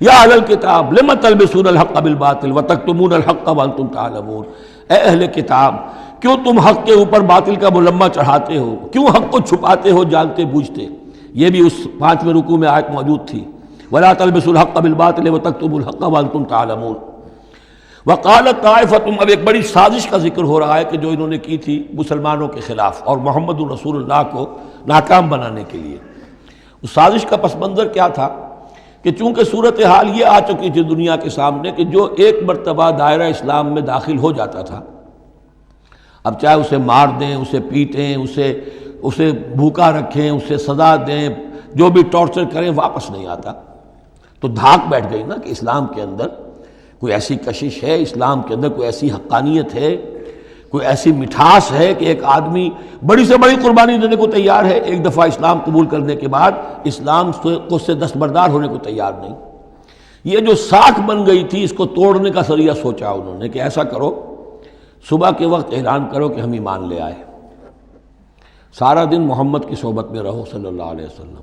یا اہل الکتاب لما تلبسون الحق بالباطل وتکتمون الحق وانتم تعلمون، اے اہل کتاب کیوں تم حق کے اوپر باطل کا ملمہ چڑھاتے ہو، کیوں حق کو چھپاتے ہو جانتے بوجھتے۔ یہ بھی اس 5ویں رکوع میں آیت موجود تھی، ولا تلبسوا الحق بالباطل وتکتموا الحق وانتم تعلمون۔ وقالت طائفۃ، اب ایک بڑی سازش کا ذکر ہو رہا ہے کہ جو انہوں نے کی تھی مسلمانوں کے خلاف اور محمد رسول اللہ کو ناکام بنانے کے لیے۔ اس سازش کا پس منظر کیا تھا کہ چونکہ صورتحال یہ آ چکی تھی دنیا کے سامنے کہ جو ایک مرتبہ دائرہ اسلام میں داخل ہو جاتا تھا، اب چاہے اسے مار دیں، اسے پیٹیں، اسے بھوکا رکھیں، اسے سزا دیں، جو بھی ٹارچر کریں، واپس نہیں آتا۔ تو دھاک بیٹھ گئی نا کہ اسلام کے اندر کوئی ایسی کشش ہے، اسلام کے اندر کوئی ایسی حقانیت ہے، کوئی ایسی مٹھاس ہے کہ ایک آدمی بڑی سے بڑی قربانی دینے کو تیار ہے، ایک دفعہ اسلام قبول کرنے کے بعد اسلام کو سے دستبردار ہونے کو تیار نہیں۔ یہ جو ساکھ بن گئی تھی اس کو توڑنے کا ذریعہ سوچا انہوں نے کہ ایسا کرو، صبح کے وقت اعلان کرو کہ ہم ایمان لے آئے، سارا دن محمد کی صحبت میں رہو صلی اللہ علیہ وسلم،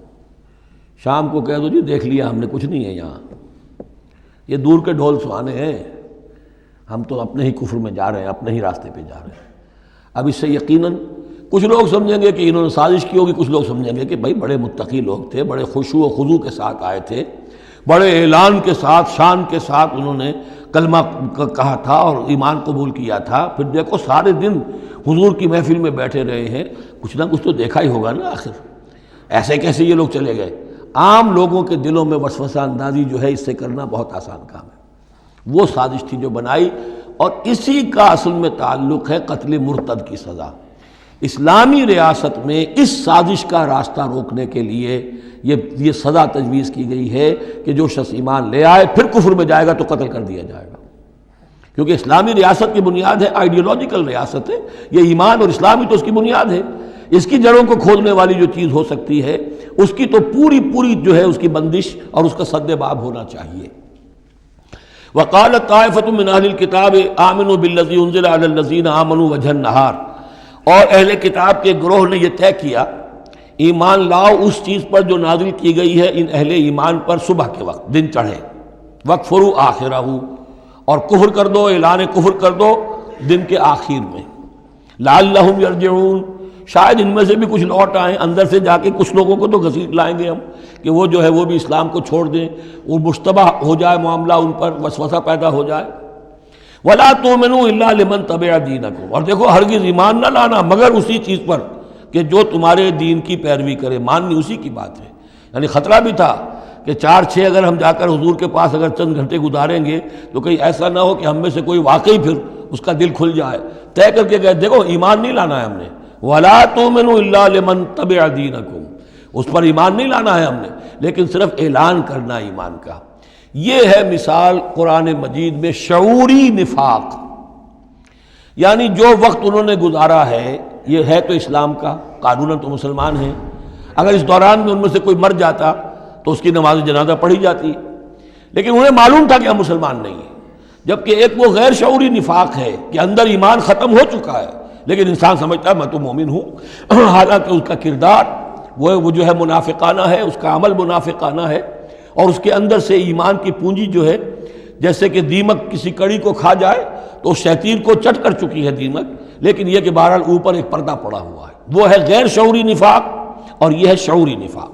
شام کو کہہ دو جی دیکھ لیا ہم نے، کچھ نہیں ہے یہاں، یہ دور کے ڈھول سہانے ہیں، ہم تو اپنے ہی کفر میں جا رہے ہیں، اپنے ہی راستے پہ جا رہے ہیں۔ اب اس سے یقیناً کچھ لوگ سمجھیں گے کہ انہوں نے سازش کی ہوگی، کچھ لوگ سمجھیں گے کہ بھائی بڑے متقی لوگ تھے، بڑے خشوع و خضوع کے ساتھ آئے تھے، بڑے اعلان کے ساتھ، شان کے ساتھ انہوں نے کلمہ کہا تھا اور ایمان قبول کیا تھا، پھر دیکھو سارے دن حضور کی محفل میں بیٹھے رہے ہیں، کچھ نہ کچھ تو دیکھا ہی ہوگا نا آخر، ایسے کیسے یہ لوگ چلے گئے۔ عام لوگوں کے دلوں میں وسوسہ اندازی جو ہے اس سے کرنا بہت آسان کام ہے، وہ سازش تھی جو بنائی، اور اسی کا اصل میں تعلق ہے قتل مرتد کی سزا۔ اسلامی ریاست میں اس سازش کا راستہ روکنے کے لیے یہ سزا تجویز کی گئی ہے کہ جو شخص ایمان لے آئے پھر کفر میں جائے گا تو قتل کر دیا جائے گا، کیونکہ اسلامی ریاست کی بنیاد ہے، آئیڈیولوجیکل ریاست ہے یہ، ایمان اور اسلامی تو اس کی بنیاد ہے، اس کی جڑوں کو کھودنے والی جو چیز ہو سکتی ہے اس کی تو پوری جو ہے اس کی بندش اور اس کا سد باب ہونا چاہیے۔ وقالت طائفة من اہل الکتاب آمنوا بالذی انزل علی الذین آمنوا وجہ النہار، اور اہل کتاب کے گروہ نے یہ طے کیا ایمان لاؤ اس چیز پر جو نازل کی گئی ہے ان اہل ایمان پر صبح کے وقت، دن چڑھے، وَاکْفُرُوا آخِرَہُ، اور کفر کر دو، اعلان کفر کر دو دن کے آخر میں، لعلہم یرجعون، شاید ان میں سے بھی کچھ لوٹ آئیں، اندر سے جا کے کچھ لوگوں کو تو گھسیٹ لائیں گے ہم کہ وہ جو ہے وہ بھی اسلام کو چھوڑ دیں، وہ مشتبہ ہو جائے معاملہ، ان پر وسوسہ پیدا ہو جائے۔ وَلَا تُؤْمِنُوا إِلَّا لِمَنْ تَبِعَ دِينَكُمْ، اور دیکھو ہرگز ایمان نہ لانا مگر اسی چیز پر کہ جو تمہارے دین کی پیروی کرے، ماننی اسی کی بات ہے۔ یعنی خطرہ بھی تھا کہ 4-6 اگر ہم جا کر حضور کے پاس اگر چند گھنٹے گزاریں گے تو کہیں ایسا نہ ہو کہ ہم میں سے کوئی واقعی پھر اس کا دل کھل جائے، طے کر کے گئے دیکھو ایمان نہیں لانا ہے ہم نے، وَلَا تُؤْمِنُوا إِلَّا لِمَنْ تَبِعَ دِينَكُمْ، اس پر ایمان نہیں لانا ہے ہم نے، لیکن صرف اعلان کرنا ایمان کا۔ یہ ہے مثال قرآن مجید میں شعوری نفاق، یعنی جو وقت انہوں نے گزارا ہے یہ ہے تو اسلام کا، قانوناً تو مسلمان ہیں، اگر اس دوران میں ان میں سے کوئی مر جاتا تو اس کی نماز جنازہ پڑھی جاتی، لیکن انہیں معلوم تھا کہ ہم مسلمان نہیں ہیں، جبکہ ایک وہ غیر شعوری نفاق ہے کہ اندر ایمان ختم ہو چکا ہے لیکن انسان سمجھتا ہے میں تو مومن ہوں، حالانکہ اس کا کردار وہ جو ہے منافقانہ ہے، اس کا عمل منافقانہ ہے، اور اس کے اندر سے ایمان کی پونجی جو ہے جیسے کہ دیمک کسی کڑی کو کھا جائے تو اس شیطین کو چٹ کر چکی ہے دیمک، لیکن یہ کہ بہرحال اوپر ایک پردہ پڑا ہوا ہے، وہ ہے غیر شعوری نفاق اور یہ ہے شعوری نفاق۔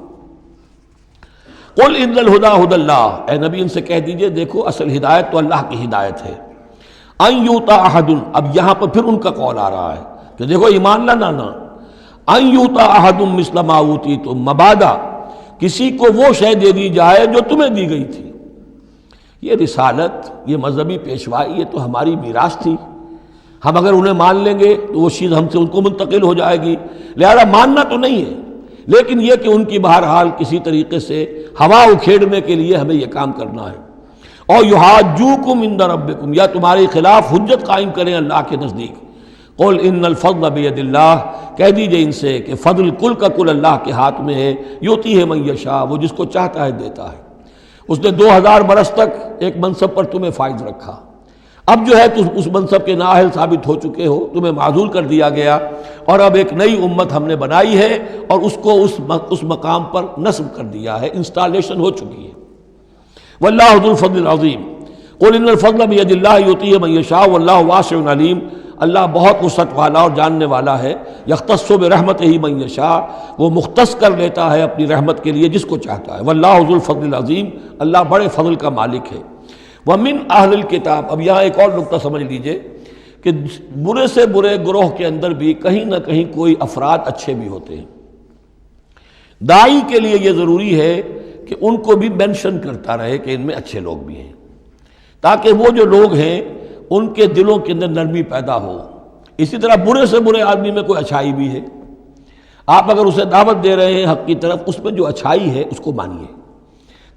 قل ان الہدی ھدی اللہ، اے نبی ان سے کہہ دیجئے دیکھو اصل ہدایت تو اللہ کی ہدایت ہے۔ ان یؤتی احد، اب یہاں پر پھر ان کا قول آ رہا ہے کہ دیکھو ایمان لانا نا، ان یؤتی احد مثل ما اوتیتم، مبادا کسی کو وہ شے دے دی جائے جو تمہیں دی گئی تھی۔ یہ رسالت، یہ مذہبی پیشوائی، یہ تو ہماری میراث تھی، ہم اگر انہیں مان لیں گے تو وہ چیز ہم سے ان کو منتقل ہو جائے گی، لہذا ماننا تو نہیں ہے، لیکن یہ کہ ان کی بہرحال کسی طریقے سے ہوا اکھیڑنے کے لیے ہمیں یہ کام کرنا ہے۔ اور یحاجوکم عند ربکم، یا تمہارے خلاف حجت قائم کریں اللہ کے نزدیک۔ قل ان الفضل بید اللہ، کہہ دیجئے ان سے کہ فضل کل کا کل اللہ کے ہاتھ میں ہے، یؤتی ہے من یشاء، وہ جس کو چاہتا ہے دیتا ہے۔ اس نے 2000 برس تک ایک منصب پر تمہیں فائز رکھا، اب جو ہے تم اس منصب کے نااہل ثابت ہو چکے ہو، تمہیں معزول کر دیا گیا، اور اب ایک نئی امت ہم نے بنائی ہے اور اس کو اس مقام پر نصب کر دیا ہے، انسٹالیشن ہو چکی ہے۔ واللہ ذو الفضل العظیم، قل ان الفضل بید اللہ یؤتیہ من یشاء واللہ واسع علیم، اللہ بہت وسعت والا اور جاننے والا ہے۔ یختص برحمتہ من یشاء، وہ مختص کر لیتا ہے اپنی رحمت کے لیے جس کو چاہتا ہے۔ واللہ ذو الفضل العظیم، اللہ بڑے فضل کا مالک ہے۔ ومن اہل الکتاب، اب یہاں ایک اور نقطہ سمجھ لیجئے کہ برے سے برے گروہ کے اندر بھی کہیں نہ کہیں کوئی افراد اچھے بھی ہوتے ہیں۔ داعی کے لیے یہ ضروری ہے کہ ان کو بھی مینشن کرتا رہے کہ ان میں اچھے لوگ بھی ہیں، تاکہ وہ جو لوگ ہیں ان کے دلوں کے اندر نرمی پیدا ہو۔ اسی طرح برے سے برے آدمی میں کوئی اچھائی بھی ہے، آپ اگر اسے دعوت دے رہے ہیں حق کی طرف، اس میں جو اچھائی ہے اس کو مانیے،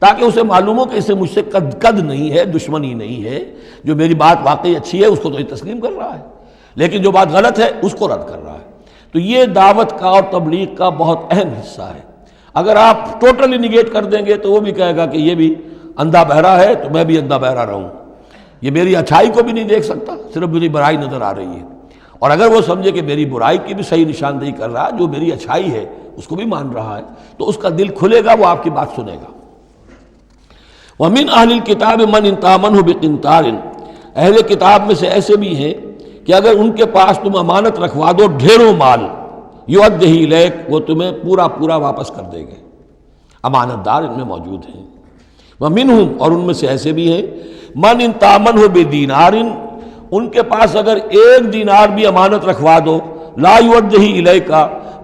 تاکہ اسے معلوم ہو کہ اسے مجھ سے قد نہیں ہے، دشمنی نہیں ہے، جو میری بات واقعی اچھی ہے اس کو تو یہ تسلیم کر رہا ہے، لیکن جو بات غلط ہے اس کو رد کر رہا ہے۔ تو یہ دعوت کا اور تبلیغ کا بہت اہم حصہ ہے۔ اگر آپ ٹوٹلی نگیٹ کر دیں گے تو وہ بھی کہے گا کہ یہ بھی اندھا بہرا ہے تو میں بھی اندھا بہرا رہوں، یہ میری اچھائی کو بھی نہیں دیکھ سکتا، صرف میری برائی نظر آ رہی ہے۔ اور اگر وہ سمجھے کہ میری برائی کی بھی صحیح نشاندہی کر رہا ہے، جو میری اچھائی ہے اس کو بھی مان رہا ہے، تو اس کا دل کھلے گا، وہ آپ کی بات سنے گا۔ وَمِنْ أَهْلِ الْكِتَابِ مَنْ إِنْ تَأْمَنْهُ بِقِنْطَارٍ، اہل کتاب میں سے ایسے بھی ہیں کہ اگر ان کے پاس تم امانت رکھوا دو ڈھیروں مال، یؤدیہ الیک، وہ تمہیں پورا پورا واپس کر دے گے۔ امانت دار ان میں موجود ہیں۔ وَمِنْهُمْ، اور ان میں سے ایسے بھی ہیں، مَنْ إِنْ تَأْمَنْهُ بِدِینَارٍ، ان کے پاس اگر ایک دینار بھی امانت رکھوا دو، لا یؤدیہ الیک،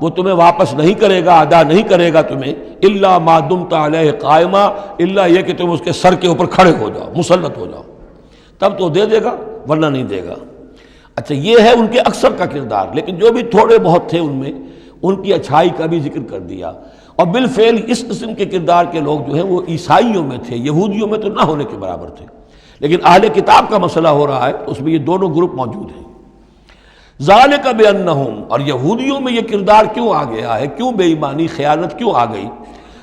وہ تمہیں واپس نہیں کرے گا، ادا نہیں کرے گا تمہیں، الا ما دمت علیہ قائما، الا یہ کہ تم اس کے سر کے اوپر کھڑے ہو جاؤ، مسلط ہو جاؤ، تب تو دے دے گا ورنہ نہیں دے گا۔ اچھا یہ ہے ان کے اکثر کا کردار، لیکن جو بھی تھوڑے بہت تھے ان میں ان کی اچھائی کا بھی ذکر کر دیا۔ اور بالفعل اس قسم کے کردار کے لوگ جو ہیں وہ عیسائیوں میں تھے، یہودیوں میں تو نہ ہونے کے برابر تھے، لیکن اہل کتاب کا مسئلہ ہو رہا ہے تو اس میں یہ دونوں گروپ موجود ہیں۔ ذالک بانہم، اور یہودیوں میں یہ کردار کیوں آ گیا ہے، کیوں بے ایمانی خیانت کیوں آ گئی؟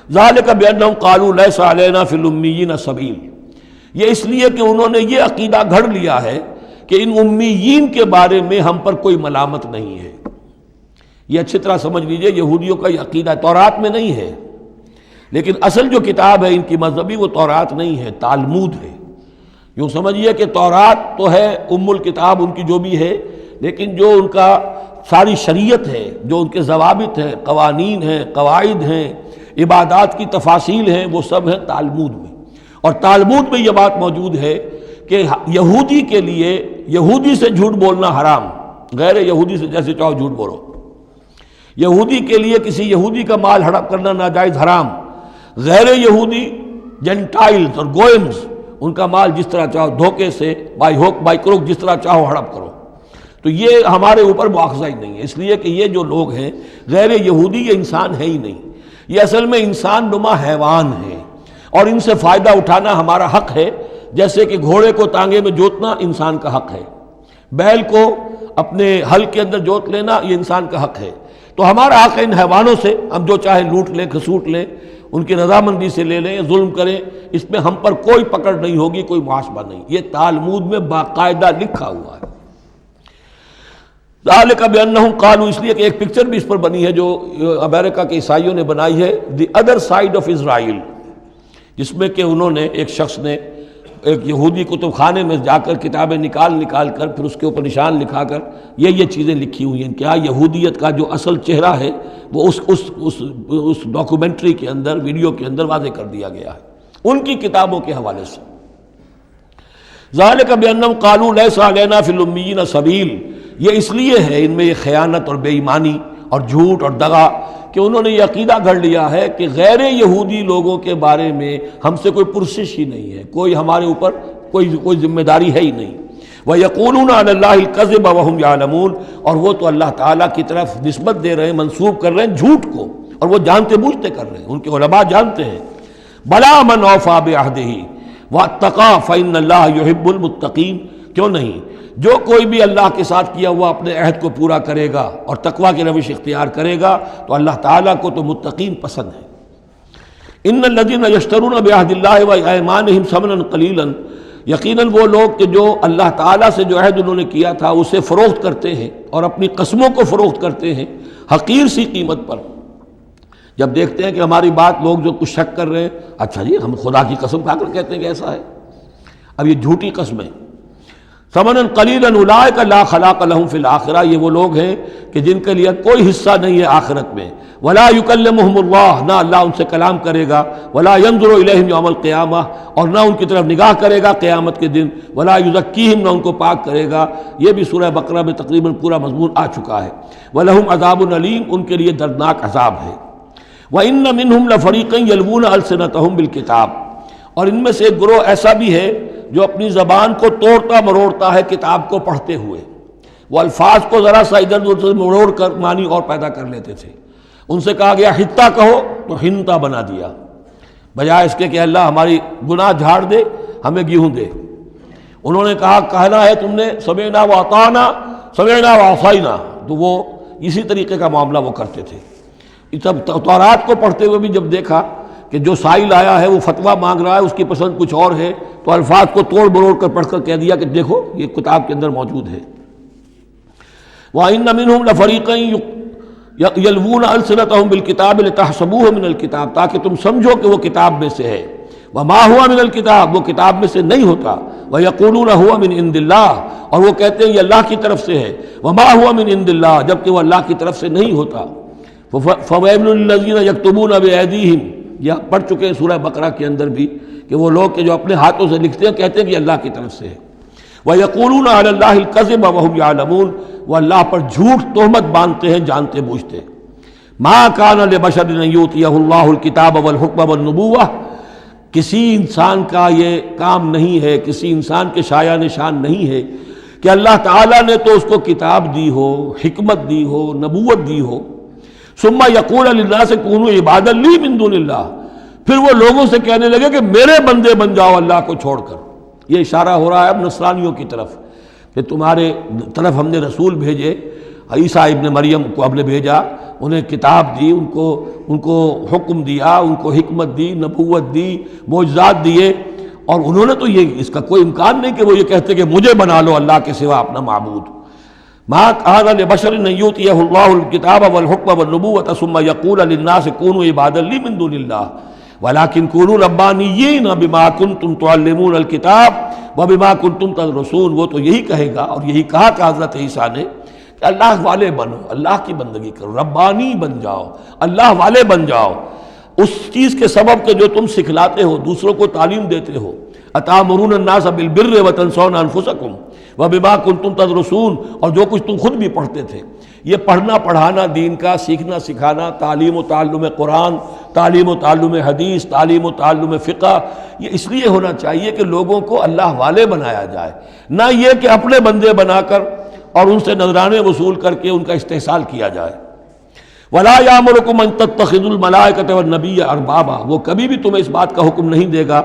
ذالک بانہم قالوا لیس علینا فی الامیین سبیل، یہ اس لیے کہ انہوں نے یہ عقیدہ گھڑ لیا ہے کہ ان امیین کے بارے میں ہم پر کوئی ملامت نہیں ہے۔ یہ اچھی طرح سمجھ لیجئے، یہودیوں کا یہ عقیدہ تورات میں نہیں ہے، لیکن اصل جو کتاب ہے ان کی مذہبی وہ تورات نہیں ہے، تالمود ہے۔ یوں سمجھیے کہ تورات تو ہے ام الکتاب ان کی جو بھی ہے، لیکن جو ان کا ساری شریعت ہے، جو ان کے ضوابط ہیں، قوانین ہیں، قواعد ہیں، عبادات کی تفاصیل ہیں، وہ سب ہیں تالمود میں۔ اور تالمود میں یہ بات موجود ہے کہ یہودی کے لیے یہودی سے جھوٹ بولنا حرام، غیر یہودی سے جیسے چاہو جھوٹ بولو۔ یہودی کے لیے کسی یہودی کا مال ہڑپ کرنا ناجائز حرام، غیر یہودی جینٹائلز اور گوئمز ان کا مال جس طرح چاہو دھوکے سے بائی ہوک بائی کروک جس طرح چاہو ہڑپ کرو، تو یہ ہمارے اوپر مؤاخذہ ہی نہیں ہے، اس لیے کہ یہ جو لوگ ہیں غیر یہودی یہ انسان ہے ہی نہیں، یہ اصل میں انسان نما حیوان ہے، اور ان سے فائدہ اٹھانا ہمارا حق ہے، جیسے کہ گھوڑے کو تانگے میں جوتنا انسان کا حق ہے، بیل کو اپنے حل کے اندر جوت لینا یہ انسان کا حق ہے، تو ہمارا حق ہے ان حیوانوں سے ہم جو چاہے لوٹ لیں، کھسوٹ لیں، ان کی رضامندی سے لے لیں، ظلم کریں، اس میں ہم پر کوئی پکڑ نہیں ہوگی، کوئی محاسبہ نہیں، یہ تالمود میں باقاعدہ لکھا ہوا ہے۔ ذالک بانہم قالوا، اس لیے کہ ایک پکچر بھی اس پر بنی ہے جو امریکہ کے عیسائیوں نے بنائی ہے، the other side of Israel, جس میں کہ انہوں نے ایک شخص نے ایک یہودی کتب خانے میں جا کر کتابیں نکال کر پھر اس کے اوپر نشان لکھا کر یہ چیزیں لکھی ہوئی ہیں کہ یہودیت کا جو اصل چہرہ ہے وہ اس ڈاکومنٹری کے اندر، ویڈیو کے اندر واضح کر دیا گیا ہے ان کی کتابوں کے حوالے سے۔ ذالک بانہم قالوا لیس علینا فی الامیین سبیل، یہ اس لیے ہے ان میں یہ خیانت اور بے ایمانی اور جھوٹ اور دغا کہ انہوں نے یہ عقیدہ گھڑ لیا ہے کہ غیر یہودی لوگوں کے بارے میں ہم سے کوئی پرسش ہی نہیں ہے، کوئی ہمارے اوپر کوئی ذمہ داری ہے ہی نہیں۔ وَيَقُولُونَ عَلَى اللَّهِ الْكَذِبَ وَهُمْ يَعْلَمُونَ، اور وہ تو اللہ تعالیٰ کی طرف نسبت دے رہے ہیں، منسوب کر رہے ہیں جھوٹ کو، اور وہ جانتے بوجھتے کر رہے ہیں، ان کے علماء جانتے ہیں۔ بَلَا مَنْ أَوْفَىٰ بِعَهْدِهِ وَاتَّقَىٰ فَإِنَّ اللَّهَ يُحِبُّ الْمُتَّقِينَ، کیوں نہیں، جو کوئی بھی اللہ کے ساتھ کیا ہوا اپنے عہد کو پورا کرے گا اور تقویٰ کی روش اختیار کرے گا تو اللہ تعالیٰ کو تو متقین پسند ہے۔ ان الذین یشترون بعہد اللہ وایمانہم ثمنا قلیلا، یقیناً وہ لوگ کہ جو اللہ تعالیٰ سے جو عہد انہوں نے کیا تھا اسے فروخت کرتے ہیں اور اپنی قسموں کو فروخت کرتے ہیں حقیر سی قیمت پر، جب دیکھتے ہیں کہ ہماری بات لوگ جو کچھ شک کر رہے ہیں، اچھا جی ہم خدا کی قسم کھا کر کہتے ہیں کہ ایسا ہے، اب یہ جھوٹی قسمیں۔ ثمنا قلیلا اولئک لا خلاق لهم فی الآخرہ، یہ وہ لوگ ہیں کہ جن کے لیے کوئی حصہ نہیں ہے آخرت میں۔ ولا یکلمہم اللہ، نہ اللہ ان سے کلام کرے گا۔ ولا ینظر الیہم یوم القیامہ، اور نہ ان کی طرف نگاہ کرے گا قیامت کے دن۔ ولا یزکیہم، نہ ان کو پاک کرے گا۔ یہ بھی سورہ بقرہ میں تقریباً پورا مضمون آ چکا ہے۔ ولہم عذاب علیم، ان کے لیے دردناک عذاب ہے۔ وان منہم لفریقا یلوون السنتہم بالکتاب، اور ان میں سے ایک گروہ ایسا بھی ہے جو اپنی زبان کو توڑتا مروڑتا ہے کتاب کو پڑھتے ہوئے، وہ الفاظ کو ذرا سا ادھر ادھر مروڑ کر معنی اور پیدا کر لیتے تھے۔ ان سے کہا گیا حتہ کہو تو ہنتا بنا دیا، بجائے اس کے کہ اللہ ہماری گناہ جھاڑ دے، ہمیں گیہوں دے۔ انہوں نے کہنا ہے تم نے سمعنا واطعنا، سمعنا وعصینا، تو وہ اسی طریقے کا معاملہ وہ کرتے تھے۔ تورات کو پڑھتے ہوئے بھی جب دیکھا کہ جو سائل آیا ہے وہ فتویٰ مانگ رہا ہے، اس کی پسند کچھ اور ہے، تو الفاظ کو توڑ مروڑ کر پڑھ کر کہہ دیا کہ دیکھو یہ کتاب کے اندر موجود ہے۔ وَإِنَّ مِنْهُمْ لَفَرِيقًا يَلْوُونَ أَلْسِنَتَهُمْ بِالْكِتَابِ لِتَحْسَبُوهُ مِنَ الْكِتَابِ، تاکہ تم سمجھو کہ وہ کتاب میں سے ہے۔ وَمَا هُوَ مِنَ الْكِتَابِ، وہ کتاب میں سے نہیں ہوتا۔ وَيَقُولُونَ هُوَ مِنْ عِنْدِ اللَّهِ، اور وہ کہتے ہیں یہ اللہ کی طرف سے ہے۔ وَمَا هُوَ مِنْ عِنْدِ اللَّهِ، جبکہ وہ اللہ کی طرف سے نہیں ہوتا۔ فَوَيْلٌ لِّلَّذِينَ يَكْتُبُونَ بِأَيْدِيهِمْ، یہ پڑھ چکے ہیں سورہ بقرہ کے اندر بھی کہ وہ لوگ کہ جو اپنے ہاتھوں سے لکھتے ہیں کہتے ہیں کہ اللہ کی طرف سے ہے۔ وَيَقُولُونَ عَلَى اللَّهِ الْكَذِبَ وَهُمْ يَعْلَمُونَ، وہ اللہ پر جھوٹ تہمت باندھتے ہیں جانتے بوجھتے۔ مَا كَانَ لِبَشَرٍ أَن يُؤْتِيَهُ اللَّهُ الْكِتَابَ وَالْحُكْمَ وَالنُّبُوَّةَ، کسی انسان کا یہ کام نہیں ہے، کسی انسان کے شایہ نشان نہیں ہے کہ اللہ تعالیٰ نے تو اس کو کتاب دی ہو، حکمت دی ہو، نبوت دی ہو۔ ثم یقول للناس کونوا عبادا لی من دون اللہ، پھر وہ لوگوں سے کہنے لگے کہ میرے بندے بن جاؤ اللہ کو چھوڑ کر۔ یہ اشارہ ہو رہا ہے اب نصرانیوں کی طرف کہ تمہارے طرف ہم نے رسول بھیجے، عیسیٰ ابن مریم کو ہم نے بھیجا، انہیں کتاب دی، ان کو حکم دیا، ان کو حکمت دی، نبوت دی، معجزات دیے، اور انہوں نے تو یہ اس کا کوئی امکان نہیں کہ وہ یہ کہتے کہ مجھے بنا لو اللہ کے سوا اپنا معبود۔ ما كان لبشر ان يؤتيه الله الكتاب والحكم والنبوة ثم يقول للناس كونوا عبادا لي من دون الله ولكن كونوا ربانيين بما كنتم تعلمون الكتاب وبما كنتم تدرسون۔ وہ تو یہی کہے گا، اور یہی کہا کہ حضرت عیسیٰ نے کہ اللہ والے بنو، اللہ کی بندگی کرو، ربانی بن جاؤ، اللہ والے بن جاؤ، اس چیز کے سبب کہ جو تم سکھلاتے ہو، دوسروں کو تعلیم دیتے ہو۔ اتامرون الناس بالبر وتنسون انفسکم وبما کنتم تدرسون، اور جو کچھ تم خود بھی پڑھتے تھے۔ یہ پڑھنا پڑھانا دین کا، سیکھنا سکھانا، تعلیم و تعلم قرآن، تعلیم و تعلم حدیث، تعلیم و تعلم فقہ، یہ اس لیے ہونا چاہیے کہ لوگوں کو اللہ والے بنایا جائے، نہ یہ کہ اپنے بندے بنا کر اور ان سے نذرانے وصول کر کے ان کا استحصال کیا جائے۔ وَلَا يَأْمُرُكُمْ أَن تَتَّخِذُوا الْمَلَائِكَةَ وَالنَّبِيَّ أَرْبَابًا، وہ کبھی بھی تمہیں اس بات کا حکم نہیں دے گا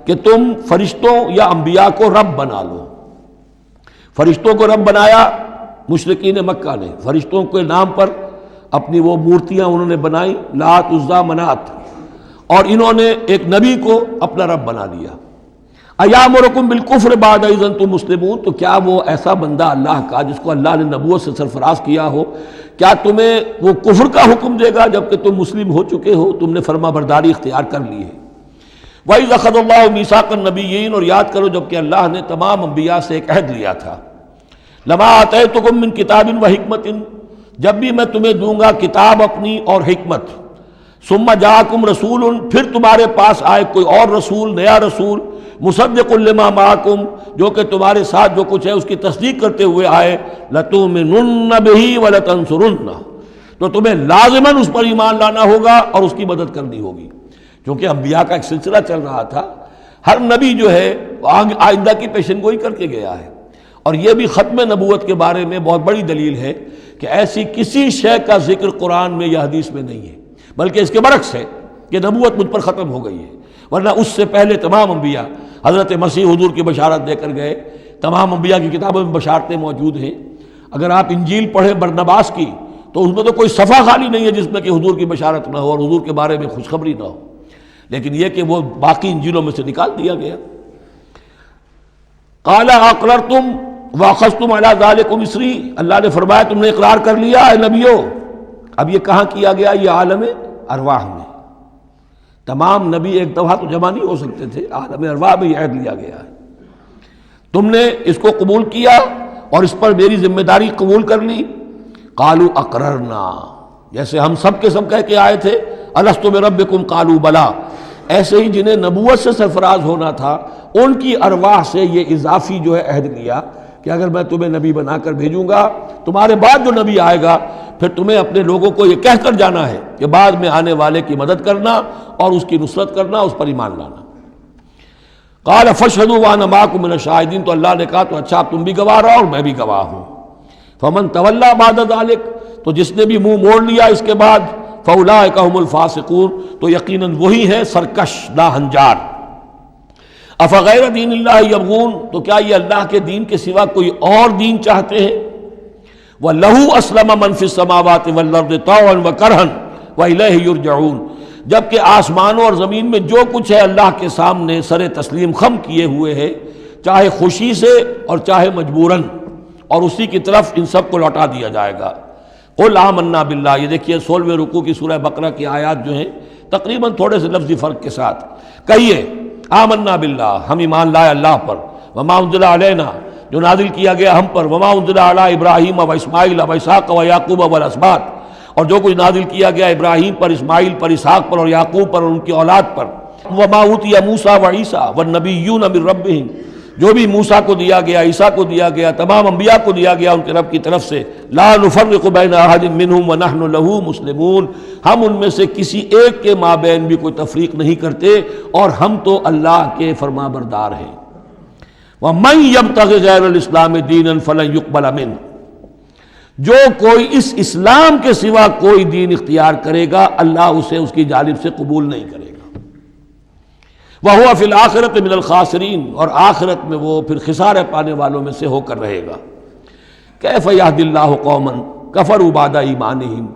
کہ تم فرشتوں یا انبیاء کو رب بنا لو۔ فرشتوں کو رب بنایا مشرکین مکہ نے، فرشتوں کے نام پر اپنی وہ مورتیاں انہوں نے بنائی، لات، عزا، منات، اور انہوں نے ایک نبی کو اپنا رب بنا لیا۔ ایامرکم بالکفر بعد اذ انتم مسلمون، تو کیا وہ ایسا بندہ اللہ کا جس کو اللہ نے نبوت سے سرفراز کیا ہو، کیا تمہیں وہ کفر کا حکم دے گا جبکہ تم مسلم ہو چکے ہو، تم نے فرما برداری اختیار کر لی ہے۔ وَإِذْ أَخَذَ اللَّهُ مِيثَاقَ النَّبِيِّينَ، اور یاد کرو جب کہ اللہ نے تمام انبیاء سے ایک عہد لیا تھا، لَمَا آتَيْتُكُم مِّن كِتَابٍ وَحِكْمَةٍ، جب بھی میں تمہیں دوں گا کتاب اپنی اور حکمت، ثُمَّ جَاءَكُمْ رَسُولٌ، پھر تمہارے پاس آئے کوئی اور رسول، نیا رسول، مُصَدِّقٌ لِّمَا مَعَكُمْ، جو کہ تمہارے ساتھ جو کچھ ہے اس کی تصدیق کرتے ہوئے آئے، لَتُؤْمِنُنَّ بِهِ وَلَتَنصُرُنَّهُ، تو تمہیں لازماً اس پر ایمان لانا ہوگا اور اس کی مدد کرنی ہوگی، کیونکہ انبیاء کا ایک سلسلہ چل رہا تھا، ہر نبی جو ہے آئندہ کی پیشن گوئی کر کے گیا ہے، اور یہ بھی ختم نبوت کے بارے میں بہت بڑی دلیل ہے کہ ایسی کسی شے کا ذکر قرآن میں یا حدیث میں نہیں ہے، بلکہ اس کے برعکس ہے کہ نبوت مجھ پر ختم ہو گئی ہے، ورنہ اس سے پہلے تمام انبیاء حضرت مسیح حضور کی بشارت دے کر گئے، تمام انبیاء کی کتابوں میں بشارتیں موجود ہیں۔ اگر آپ انجیل پڑھیں برنباس کی تو اس میں تو کوئی صفحہ خالی نہیں ہے جس میں کہ حضور کی بشارت نہ ہو اور حضور کے بارے میں خوشخبری نہ ہو، لیکن یہ کہ وہ باقی انجیلوں میں سے نکال دیا گیا۔ قال اقررتم واخذتم علی ذلکم اسری، اللہ نے فرمایا تم نے اقرار کر لیا اے نبیو۔ اب یہ کہاں کیا گیا؟ یہ عالم ارواح میں، تمام نبی ایک دفعہ تو جمع نہیں ہو سکتے تھے، عالم ارواح میں یہ عہد لیا گیا ہے، تم نے اس کو قبول کیا اور اس پر میری ذمہ داری قبول کر لی۔ قالوا اقررنا، جیسے ہم سب کے سب کہہ کے آئے تھے الست بربکم قالوا بلا، ایسے ہی جنہیں نبوت سے سرفراز ہونا تھا ان کی ارواح سے یہ اضافی جو ہے عہد لیا کہ اگر میں تمہیں نبی بنا کر بھیجوں گا، تمہارے بعد جو نبی آئے گا پھر تمہیں اپنے لوگوں کو یہ کہہ کر جانا ہے کہ بعد میں آنے والے کی مدد کرنا اور اس کی نصرت کرنا، اس پر ایمان لانا۔ قال فاشهدوا وانا معكم من الشاهدين، تو اللہ نے کہا تو اچھا تم بھی گواہ رہو اور میں بھی گواہ ہوں۔ فمن تولى بعد ذلك، تو جس نے بھی منہ موڑ لیا اس کے بعد، فاولئک هم الفاسقون، تو یقیناً وہی ہے سرکش لاہنجار۔ افغیر دین اللہ یبغون، تو کیا یہ اللہ کے دین کے سوا کوئی اور دین چاہتے ہیں؟ وَلَهُ أَسْلَمَ مَنْ فِي السَّمَاوَاتِ وَالْأَرْضِ طَوْعًا وَكَرْهًا وَإِلَيْهِ يُرْجَعُونَ، جبکہ آسمانوں اور زمین میں جو کچھ ہے اللہ کے سامنے سر تسلیم خم کیے ہوئے ہے، چاہے خوشی سے اور چاہے مجبوراً، اور اسی کی طرف ان سب کو لوٹا دیا جائے گا۔ قُلْ آمَنَّا بِاللَّهِ، یہ دیکھیے 16ویں رکوع کی سورہ بقرہ کی آیات جو ہیں تقریباً تھوڑے سے لفظی فرق کے ساتھ، کہیے آمنا باللہ، ہم ایمان لائے اللہ پر، وما انزل علینا، جو نازل کیا گیا ہم پر، وما انزل علی ابراہیم و اسماعیل و اسحاق و یعقوب والاسباط، اور جو کچھ نازل کیا گیا ابراہیم پر، اسماعیل پر، اسحاق پر اور یعقوب پر اور ان کی اولاد پر، وما اوتی موسیٰ و عیسیٰ والنبیون من ربہم، جو بھی موسیٰ کو دیا گیا، عیسیٰ کو دیا گیا، تمام انبیاء کو دیا گیا ان کے رب کی طرف سے، لا نفرق بین احد منہم ونحن لہ مسلمون، ہم ان میں سے کسی ایک کے مابین بھی کوئی تفریق نہیں کرتے اور ہم تو اللہ کے فرما بردار ہیں۔ وَمَن يَبْتَغِ غَيْرَ الْإِسْلَامِ دِينًا فَلَن يُقْبَلَ مِنْهُ، جو کوئی اس اسلام کے سوا کوئی دین اختیار کرے گا اللہ اسے اس کی جانب سے قبول نہیں کرے گا۔ وَهُوَ فِي الْآخِرَةِ مِنَ الْخَاسِرِينَ، اور آخرت میں وہ پھر خسارے پانے والوں میں سے ہو کر رہے گا۔ كَيْفَ يَهْدِي اللَّهُ قَوْمًا كَفَرُوا بَعْدَ إِيمَانِهِمْ،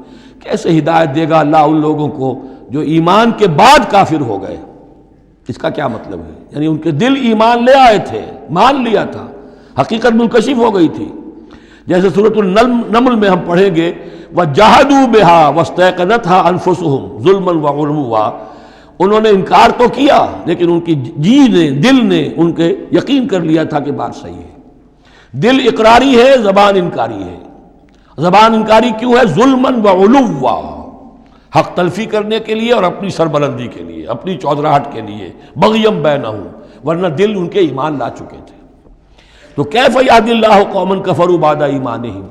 کیسے ہدایت دے گا اللہ ان لوگوں کو جو ایمان کے بعد کافر ہو گئے۔ اس کا کیا مطلب ہے؟ یعنی ان کے دل ایمان لے آئے تھے، مان لیا تھا، حقیقت منکشف ہو گئی تھی، جیسے سورۃ النمل میں ہم پڑھیں گے وَجَحَدُوا بِهَا وَاسْتَيْقَنَتْهَا أَنفُسُهُمْ ظُلْمًا وَعُلُوًّا، انہوں نے انکار تو کیا لیکن ان کی جی نے، دل نے ان کے یقین کر لیا تھا کہ بات صحیح ہے۔ دل اقراری ہے، زبان انکاری ہے۔ زبان انکاری کیوں ہے؟ ظلمًا وعلوا، حق تلفی کرنے کے لیے اور اپنی سربلندی کے لیے، اپنی چودراہٹ کے لیے، بغیم بینہم، ورنہ دل ان کے ایمان لا چکے تھے۔ تو کیف یہدی اللہ قوما کفروا بعد ایمانہم،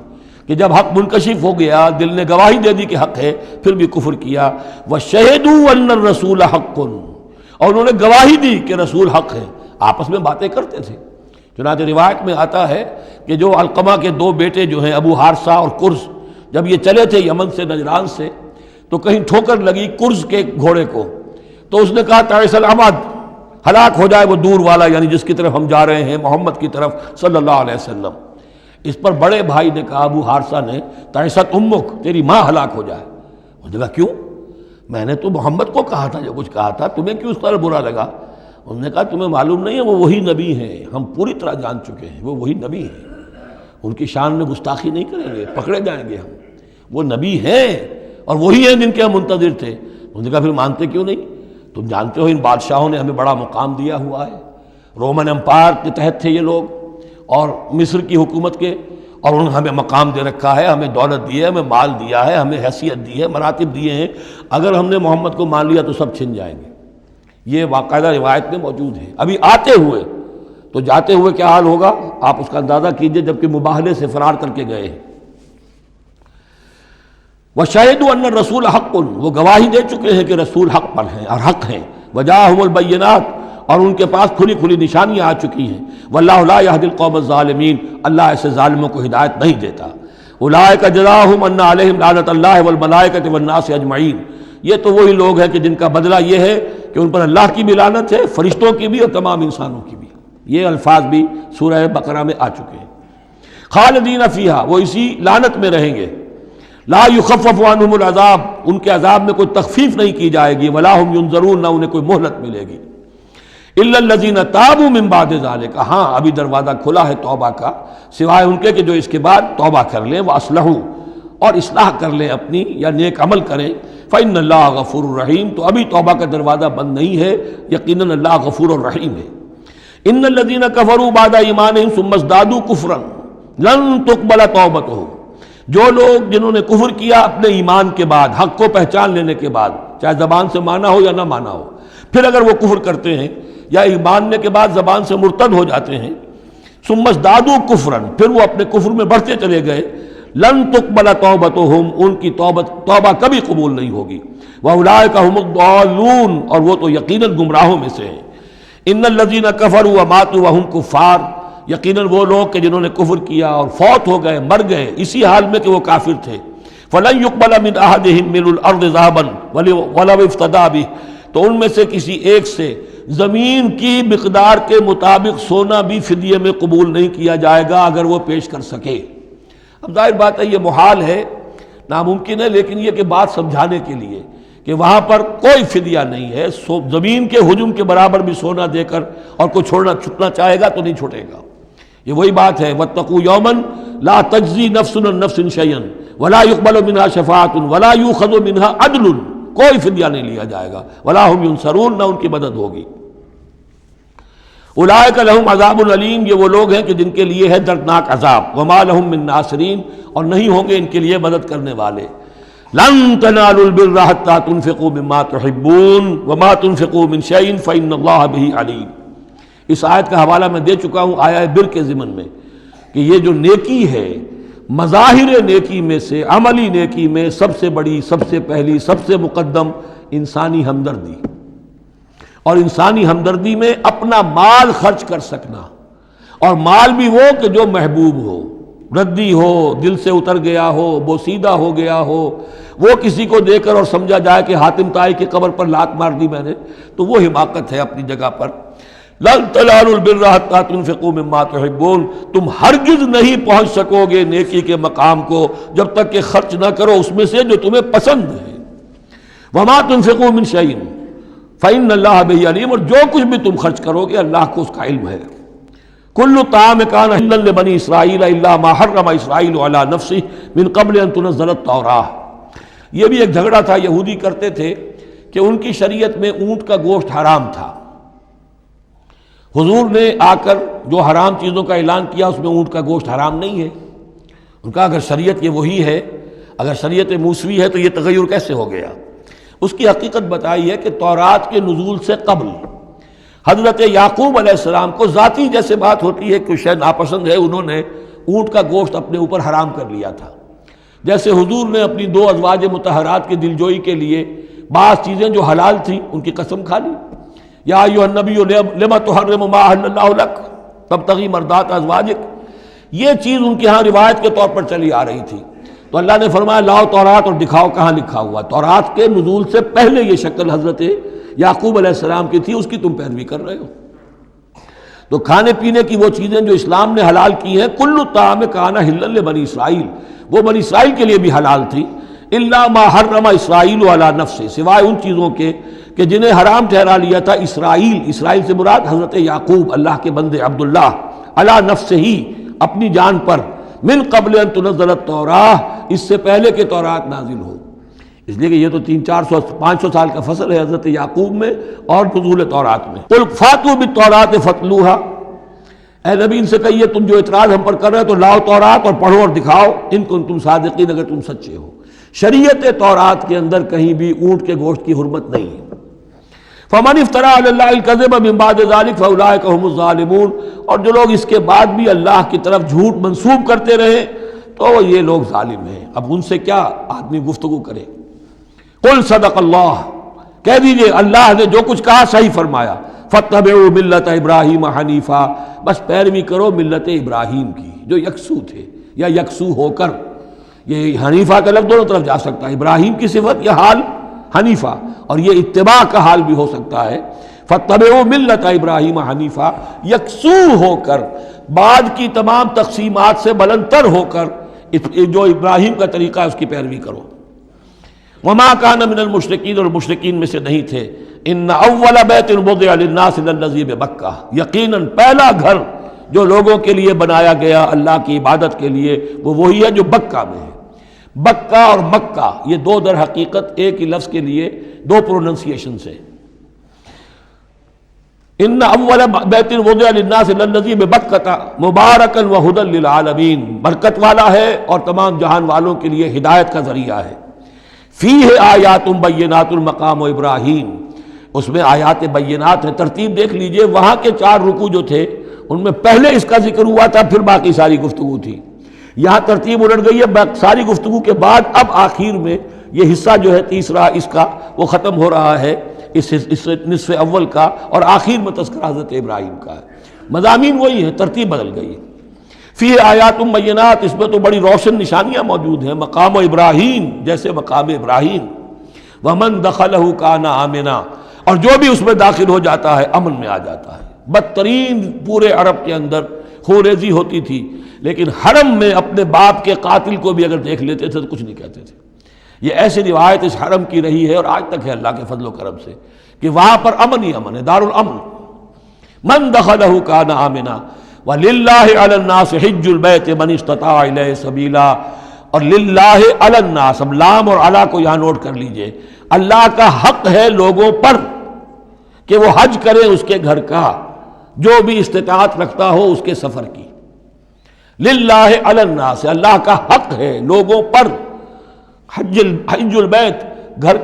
کہ جب حق منکشف ہو گیا، دل نے گواہی دے دی کہ حق ہے، پھر بھی کفر کیا۔ وشہدوا ان الرسول حق، اور انہوں نے گواہی دی کہ رسول حق ہے، آپس میں باتیں کرتے تھے۔ چنانچہ روایت میں آتا ہے کہ جو علقمہ کے دو بیٹے جو ہیں ابو حارثہ اور کرز، جب یہ چلے تھے یمن سے، نجران سے، تو کہیں ٹھوکر لگی کرز کے گھوڑے کو، تو اس نے کہا تعیس العمد، ہلاک ہو جائے وہ دور والا، یعنی جس کی طرف ہم جا رہے ہیں، محمد کی طرف صلی اللہ علیہ وسلم۔ اس پر بڑے بھائی نے کہا، ابو حارثہ نے، تعیست امک، تیری ماں ہلاک ہو جائے۔ اس نے کہا کیوں؟ میں نے تو محمد کو کہا تھا جو کچھ کہا تھا، تمہیں کیوں اس طرح برا لگا؟ انہوں نے کہا تمہیں معلوم نہیں ہے وہ وہی نبی ہیں، ہم پوری طرح جان چکے ہیں وہ وہی نبی ہیں، ان کی شان میں گستاخی نہیں کریں گے، پکڑے جائیں گے ہم، وہ نبی ہیں اور وہی ہیں جن کے ہم منتظر تھے۔ انہوں نے کہا پھر مانتے کیوں نہیں؟ تم جانتے ہو ان بادشاہوں نے ہمیں بڑا مقام دیا ہوا ہے، رومن امپائر کے تحت تھے یہ لوگ اور مصر کی حکومت کے، اور انہوں نے ہمیں مقام دے رکھا ہے، ہمیں دولت دی ہے، ہمیں مال دیا ہے، ہمیں حیثیت دی ہے، مراتب دیے ہیں، اگر ہم نے محمد کو مان لیا تو سب چھن جائیں گے۔ یہ باقاعدہ روایت میں موجود ہے۔ ابھی آتے ہوئے تو جاتے ہوئے کیا حال ہوگا آپ اس کا اندازہ کیجئے، جبکہ مباہلے سے فرار کر کے گئے ہیں۔ وَشَهِدُوا أَنَّ الرَّسُولَ حَقٌّ، وہ گواہی دے چکے ہیں کہ رسول حق پر ہیں اور حق ہیں۔ وَجَاءَهُمُ الْبَيِّنَاتُ، اور ان کے پاس کھلی کھلی نشانیاں آ چکی ہیں۔ وَاللَّهُ لَا يَهْدِي الْقَوْمَ الظَّالِمِينَ، اللہ ایسے ظالموں کو ہدایت نہیں دیتا۔ أُولَٰئِكَ جَزَاؤُهُمْ أَنَّ عَلَيْهِمْ لَعْنَةَ اللَّهِ وَالْمَلَائِكَةِ وَالنَّاسِ أَجْمَعِينَ، یہ تو وہی لوگ ہیں کہ جن کا بدلہ یہ ہے کہ ان پر اللہ کی بھی لعنت ہے، فرشتوں کی بھی اور تمام انسانوں کی بھی۔ یہ الفاظ بھی سورہ بقرہ میں آ چکے ہیں۔ خالدین فیہا، وہ اسی لعنت میں رہیں گے۔ لا یخفف عنہم العذاب، ان کے عذاب میں کوئی تخفیف نہیں کی جائے گی۔ ولا ہم ینظرون، نہ انہیں کوئی مہلت ملے گی۔ الا الذین تابوا من بعد ذلک، ہاں ابھی دروازہ کھلا ہے توبہ کا، سوائے ان کے کہ جو اس کے بعد توبہ کر لیں، واصلحوا، اور اصلاح کر لیں اپنی یا نیک عمل کریں۔ فإن اللہ غفور الرحیم، تو ابھی توبہ کا دروازہ بند نہیں ہے، یقیناً اللہ غفور الرحیم ہے۔ ان الذین کفروا بعد ایمانہم ثم ازدادوا کفرا لن تقبل توبتہم، جو لوگ جنہوں نے کفر کیا اپنے ایمان کے بعد، حق کو پہچان لینے کے بعد، چاہے زبان سے مانا ہو یا نہ مانا ہو، پھر اگر وہ کفر کرتے ہیں یا ماننے کے بعد زبان سے مرتد ہو جاتے ہیں، ثم ازدادوا کفرا، پھر وہ اپنے کفر میں بڑھتے چلے گئے، لن تقبل توبتہم، ان کی توبہ کبھی قبول نہیں ہوگی۔ واولئک هم الضالون، اور وہ تو یقیناً گمراہوں میں سے ہیں۔ ان الذین کفروا وماتوا وهم کفار، یقیناً وہ لوگ کہ جنہوں نے کفر کیا اور فوت ہو گئے، مر گئے اسی حال میں کہ وہ کافر تھے، فلن يقبل من احدهم ملء الارض ذهبا ولو افتدى به، تو ان میں سے کسی ایک سے زمین کی مقدار کے مطابق سونا بھی فدیے میں قبول نہیں کیا جائے گا اگر وہ پیش کر سکے۔ اب ظاہر بات ہے یہ محال ہے، ناممکن ہے، لیکن یہ کہ بات سمجھانے کے لیے کہ وہاں پر کوئی فدیہ نہیں ہے، زمین کے حجم کے برابر بھی سونا دے کر اور کوئی چھٹنا چاہے گا تو نہیں چھوٹے گا۔ یہ وہی بات ہے، واتقوا یوما لا تجزی نفس عن نفس شیئا ولا يقبل منها شفاعۃ ولا یؤخذ منها عدل، کوئی فدیہ نہیں لیا جائے گا، ولا هم ینصرون، نہ ان کی مدد ہوگی۔ اولئک لهم عذاب علیم، یہ وہ لوگ ہیں کہ جن کے لیے ہے دردناک عذاب، وما لهم من ناصرین، اور نہیں ہوں گے ان کے لیے مدد کرنے والے۔ لن تنالوا البر حتى تنفقوا مما تحبون وما تنفقوا من شيء فإن الله به علیم۔ اس آیت کا حوالہ میں دے چکا ہوں آیہ بر کے ضمن میں، کہ یہ جو نیکی ہے، مظاہر نیکی میں سے، عملی نیکی میں سب سے بڑی، سب سے پہلی، سب سے مقدم انسانی ہمدردی، اور انسانی ہمدردی میں اپنا مال خرچ کر سکنا، اور مال بھی وہ کہ جو محبوب ہو، ردی ہو، دل سے اتر گیا ہو، بوسیدہ ہو گیا ہو، وہ کسی کو دے کر اور سمجھا جائے کہ حاتم طائی کی قبر پر لات مار دی میں نے، تو وہ حماقت ہے اپنی جگہ پر۔ لن تنالوا البر حتى تنفقوا مما تحبون، تم ہرگز نہیں پہنچ سکو گے نیکی کے مقام کو جب تک کہ خرچ نہ کرو اس میں سے جو تمہیں پسند ہے۔ وما تنفقوا من شيء فإن الله به علیم، اور جو کچھ بھی تم خرچ کرو گے اللہ کو اس کا علم ہے۔ کل طعام كان حلا لبني اسرائیل الا ما حرم اسرائیل على نفسه من قبل ان تنزل التوراة، یہ بھی ایک جھگڑا تھا، یہودی کرتے تھے کہ ان کی شریعت میں اونٹ کا گوشت حرام تھا، حضور نے آ کر جو حرام چیزوں کا اعلان کیا اس میں اونٹ کا گوشت حرام نہیں ہے۔ ان کا اگر شریعت یہ وہی ہے، اگر شریعت موسوی ہے تو یہ تغیر کیسے ہو گیا؟ اس کی حقیقت بتائی ہے کہ تورات کے نزول سے قبل حضرت یعقوب علیہ السلام کو ذاتی جیسے بات ہوتی ہے کہ شاید ناپسند ہے، انہوں نے اونٹ کا گوشت اپنے اوپر حرام کر لیا تھا، جیسے حضور نے اپنی 2 ازواج مطہرات کی دلجوئی کے لیے بعض چیزیں جو حلال تھیں ان کی قسم کھا لی، یا ایھا النبی لما تحرم ما احل اللہ لک تبتغی مرضات ازواجک، یہ چیز ان کے ہاں روایت کے طور پر چلی آ رہی تھی، تو اللہ نے فرمایا لاؤ تورات اور دکھاؤ کہاں لکھا ہوا۔ تورات کے نزول سے پہلے یہ شکل حضرت یعقوب علیہ السلام کی تھی، اس کی تم پیروی کر رہے ہو۔ تو کھانے پینے کی وہ چیزیں جو اسلام نے حلال کی ہیں، کل طعام کان حلا لبنی اسرائیل، وہ بنی اسرائیل کے لیے بھی حلال تھی، الا ما حرم اسرائیل علی نفسہ، سوائے ان چیزوں کے کہ جنہیں حرام ٹھہرا لیا تھا اسرائیل، اسرائیل سے مراد حضرت یعقوب اللہ کے بندے عبداللہ، علی نفسہ ہی، اپنی جان پر، من قبل ان تنزل التوراۃ، اس سے پہلے کہ تورات نازل ہو۔ اس لیے کہ یہ تو 500 سال کا فصل ہے حضرت یعقوب میں اور نزول تورات میں۔ قل فاتوا بالتوراۃ فاتلوها، اے نبی ان سے کہیے تم جو اعتراض ہم پر کر رہے ہو تو لاؤ تورات اور پڑھو اور دکھاؤ، ان کنتم صادقین، اگر تم سچے ہو۔ شریعت تورات کے اندر کہیں بھی اونٹ کے گوشت کی حرمت نہیں ہے۔ فمن افترى علی اللہ الکذب من بعد ذلک فاولئک هم الظالمون، اور جو لوگ اس کے بعد بھی اللہ کی طرف جھوٹ منسوب کرتے رہے تو یہ لوگ ظالم ہیں۔ اب ان سے کیا آدمی گفتگو کرے؟ قل صدق اللہ، کہہ دیجئے اللہ نے جو کچھ کہا صحیح فرمایا۔ فاتبعوا ملت ابراہیم حنیفا، بس پیروی کرو ملت ابراہیم کی جو یکسو تھے یا یکسو ہو کر، یہ حنیفہ کا لفظ دونوں طرف جا سکتا ہے، ابراہیم کی صفت یا حال حنیفہ، اور یہ اتباع کا حال بھی ہو سکتا ہے۔ فاتبعوا ملت ابراہیم حنیفا، یکسو ہو کر، بعد کی تمام تقسیمات سے بلندتر ہو کر جو ابراہیم کا طریقہ ہے اس کی پیروی کرو۔ وما کان من المشرکین، اور مشرکین میں سے نہیں تھے۔ ان اول بیت وضع للناس للذی بمکہ، یقیناً پہلا گھر جو لوگوں کے لیے بنایا گیا اللہ کی عبادت کے لیے وہ وہی ہے جو بکہ میں ہے۔ بکہ اور مکہ یہ دو در حقیقت ایک ہی لفظ کے لیے دو پروننسیشن سے۔ ان اول بیت وضع للناس للذی ببکہ مبارکا وہدی للعالمین، برکت والا ہے اور تمام جہان والوں کے لیے ہدایت کا ذریعہ ہے۔ فیہ آیات بینات المقام و ابراہیم، اس میں آیات بینات ہیں۔ ترتیب دیکھ لیجئے، وہاں کے 4 رکوع جو تھے ان میں پہلے اس کا ذکر ہوا تھا، پھر باقی ساری گفتگو تھی۔ یہاں ترتیب الٹ گئی ہے، ساری گفتگو کے بعد اب آخر میں یہ حصہ جو ہے تیسرا اس کا وہ ختم ہو رہا ہے، اس نصف اول کا، اور آخر میں تذکرہ حضرت ابراہیم کا ہے۔ مضامین وہی ہیں، ترتیب بدل گئی ہے۔ فی آیات بینات، اس میں تو بڑی روشن نشانیاں موجود ہیں۔ مقام ابراہیم، جیسے مقام ابراہیم۔ ومن دخلہ کان آمنا، اور جو بھی اس میں داخل ہو جاتا ہے امن میں آ جاتا ہے۔ بدترین پورے عرب کے اندر خوریزی ہوتی تھی، لیکن حرم میں اپنے باپ کے قاتل کو بھی اگر دیکھ لیتے تھے تو کچھ نہیں کہتے تھے۔ یہ ایسی روایت اس حرم کی رہی ہے اور آج تک ہے اللہ کے فضل و کرم سے، کہ وہاں پر امن ہی امن ہے، دار الامن۔ من دخلہ کان آمنا وَلِلَّهِ عَلَى النَّاسِ حِجُّ الْبَيْتِ مَنِ اسْتَطَاعَ إِلَيْهِ سَبِيلًا، اور للہ علی الناس، اب لام اور علی کو یہاں نوٹ کر لیجئے، اللہ کا حق ہے لوگوں پر کہ وہ حج کرے اس کے گھر کا، جو بھی استطاعت رکھتا ہو اس کے سفر کی۔ للہ علی الناس، اللہ کا حق ہے لوگوں پر، حج البیت، گھر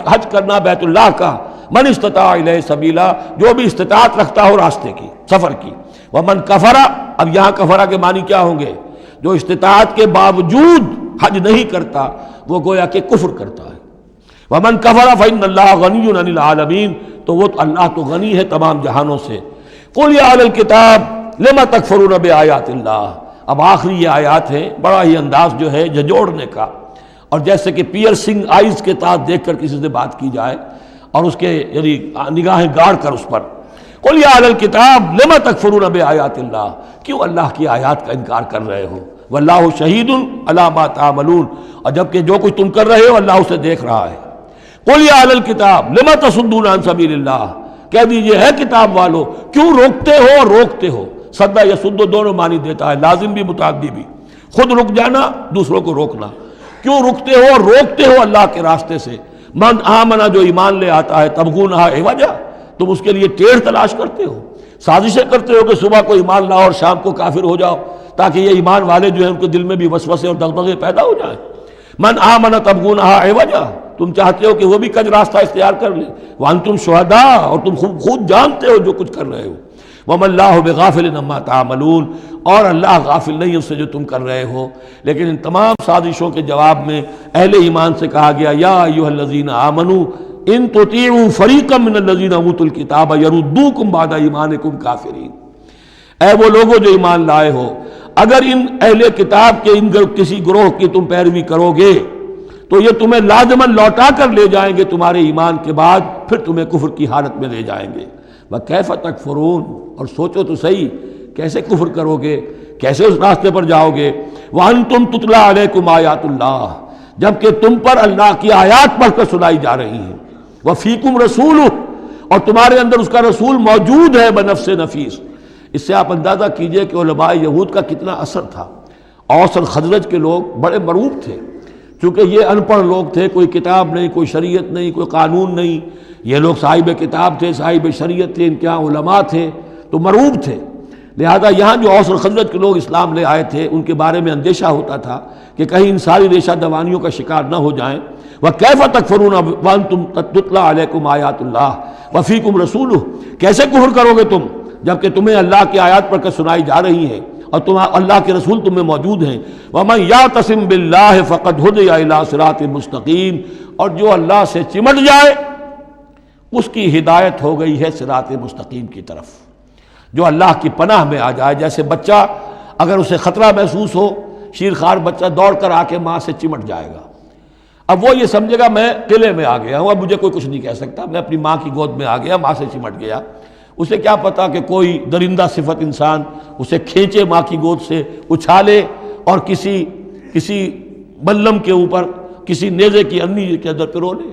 حج کرنا بیت اللہ کا، من استطاع الیہ سبیلا، جو بھی استطاعت رکھتا ہو راستے کی، سفر کی۔ ومن کفرا، اب یہاں کفرا کے معنی کیا ہوں گے؟ جو استطاعت کے باوجود حج نہیں کرتا وہ گویا کہ کفر کرتا ہے۔ ومن کفر فإن اللہ غنی عن العالمین، تو وہ اللہ تو غنی ہے تمام جہانوں سے۔ قل یا اہل الکتاب لم تکفرون بآیات اللہ، اب آخری یہ آیات ہیں، بڑا ہی انداز جو ہے جھنجھوڑنے کا، اور جیسے کہ پیئرسنگ آئیز کے ساتھ دیکھ کر کسی سے بات کی جائے اور اس کے یعنی نگاہیں گاڑ کر اس پر۔ قل یا اہل الکتاب لم تکفرون بآیات اللہ، کیوں اللہ کی آیات کا انکار کر رہے ہو؟ واللہ شہید علی ما تعملون، اور جبکہ جو کچھ تم کر رہے ہو اللہ اسے دیکھ رہا ہے۔ قل یا اہل الکتاب لم تصدون عن سبیل اللہ، کہہ دیجئے ہے کتاب والو کیوں روکتے ہو اور روکتے ہو۔ صدہ یا سدو دونوں معنی دیتا ہے، لازم بھی متعدی بھی، خود رک جانا دوسروں کو روکنا۔ کیوں رکتے ہو اور روکتے ہو اللہ کے راستے سے؟ من آمنا، جو ایمان لے آتا ہے، تبغونہا عوجا، تم اس کے لیے ٹیڑھ تلاش کرتے ہو، سازشیں کرتے ہو کہ صبح کو ایمان لاؤ اور شام کو کافر ہو جاؤ، تاکہ یہ ایمان والے جو ہیں ان کے دل میں بھی وسوسے اور دغدغے پیدا ہو جائیں۔ من آمن تبغونہا عوجا، تم چاہتے ہو کہ وہ بھی کج راستہ اختیار کر لے، وانتم شہداء، اور تم خود جانتے ہو جو کچھ کر رہے ہو۔ وما اللہ بغافل عما تعملون، اور اللہ غافل نہیں اس سے جو تم کر رہے ہو۔ لیکن ان تمام سازشوں کے جواب میں اہل ایمان سے کہا گیا یا ایھا الذین آمنوا ان تطیعوا فریقا من الذین اوتوا الکتاب یردوکم بعد ایمانکم کافرین، اے وہ لوگوں جو ایمان لائے ہو، اگر ان اہل کتاب کے ان کسی گروہ کی تم پیروی کرو گے تو یہ تمہیں لازماً لوٹا کر لے جائیں گے تمہارے ایمان کے بعد، پھر تمہیں کفر کی حالت میں لے جائیں گے۔ وَكَيْفَ تَكْفُرُونَ، اور سوچو تو صحیح کیسے کفر کرو گے، کیسے اس راستے پر جاؤ گے۔ وَأَنْتُمْ تُتْلَىٰ عَلَيْكُمْ آیَاتُ اللَّهِ، جبکہ تم پر اللہ کی آیات پڑھ کر سنائی جا رہی ہیں۔ وَفِيكُمْ رَسُولُهُ، اور تمہارے اندر اس کا رسول موجود ہے بنفس نفیس۔ اس سے آپ اندازہ کیجئے کہ علماء یہود کا کتنا اثر تھا۔ اوس اور خزرج کے لوگ بڑے مرعوب تھے، چونکہ یہ ان پڑھ لوگ تھے، کوئی کتاب نہیں، کوئی شریعت نہیں، کوئی قانون نہیں، یہ لوگ صاحب کتاب تھے، صاحب شریعت تھے، ان کے یہاں علماء تھے، تو مرعوب تھے۔ لہذا یہاں جو اوس اور خزرج کے لوگ اسلام لے آئے تھے ان کے بارے میں اندیشہ ہوتا تھا کہ کہیں ان ساری ریشہ دوانیوں کا شکار نہ ہو جائیں۔ وَكَيْفَ تَكْفُرُونَ وَأَنْتُمْ تُتْلَىٰ عَلَيْكُمْ آيَاتُ اللَّهِ وَفِيكُمْ رَسُولُهُ، کیسے کفر کرو گے تم جبکہ تمہیں اللہ کی آیات پڑھ کر سنائی جا رہی ہیں اور اللہ کے رسول تم میں موجود ہیں۔ وَمَنْ يَعْتَصِمْ بِاللَّهِ فَقَدْ هُدِيَ إِلَىٰ صِرَاطٍ مُسْتَقِيمٍ، اور جو اللہ سے چمٹ جائے اس کی ہدایت ہو گئی ہے صراط مستقیم کی طرف۔ جو اللہ کی پناہ میں آ جائے، جیسے بچہ اگر اسے خطرہ محسوس ہو، شیرخوار بچہ دوڑ کر آ کے ماں سے چمٹ جائے گا، اب وہ یہ سمجھے گا میں قلعے میں آ گیا ہوں، اب مجھے کوئی کچھ نہیں کہہ سکتا، میں اپنی ماں کی گود میں آ گیا، ماں سے چمٹ گیا۔ اسے کیا پتا کہ کوئی درندہ صفت انسان اسے کھینچے ماں کی گود سے، اچھالے اور کسی بلم کے اوپر کسی نیزے کی انی کے اندر پرو لے۔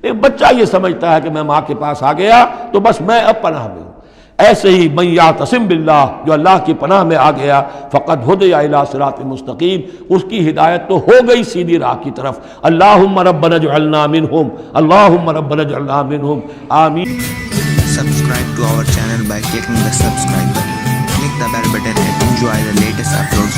ایک بچہ یہ سمجھتا ہے کہ میں ماں کے پاس آ گیا تو بس میں اب پناہ میں ہوں۔ ایسے ہی من یعتصم باللہ، جو اللہ کی پناہ میں آ گیا، فقد ہدی الی صراط مستقیم، اس کی ہدایت تو ہو گئی سیدھی راہ کی طرف۔ اللہم ربنا اجعلنا منہم، اللہم ربنا اجعلنا منہم، آمین۔ Subscribe to our channel by clicking the subscribe button. Click the bell button and enjoy the latest uploads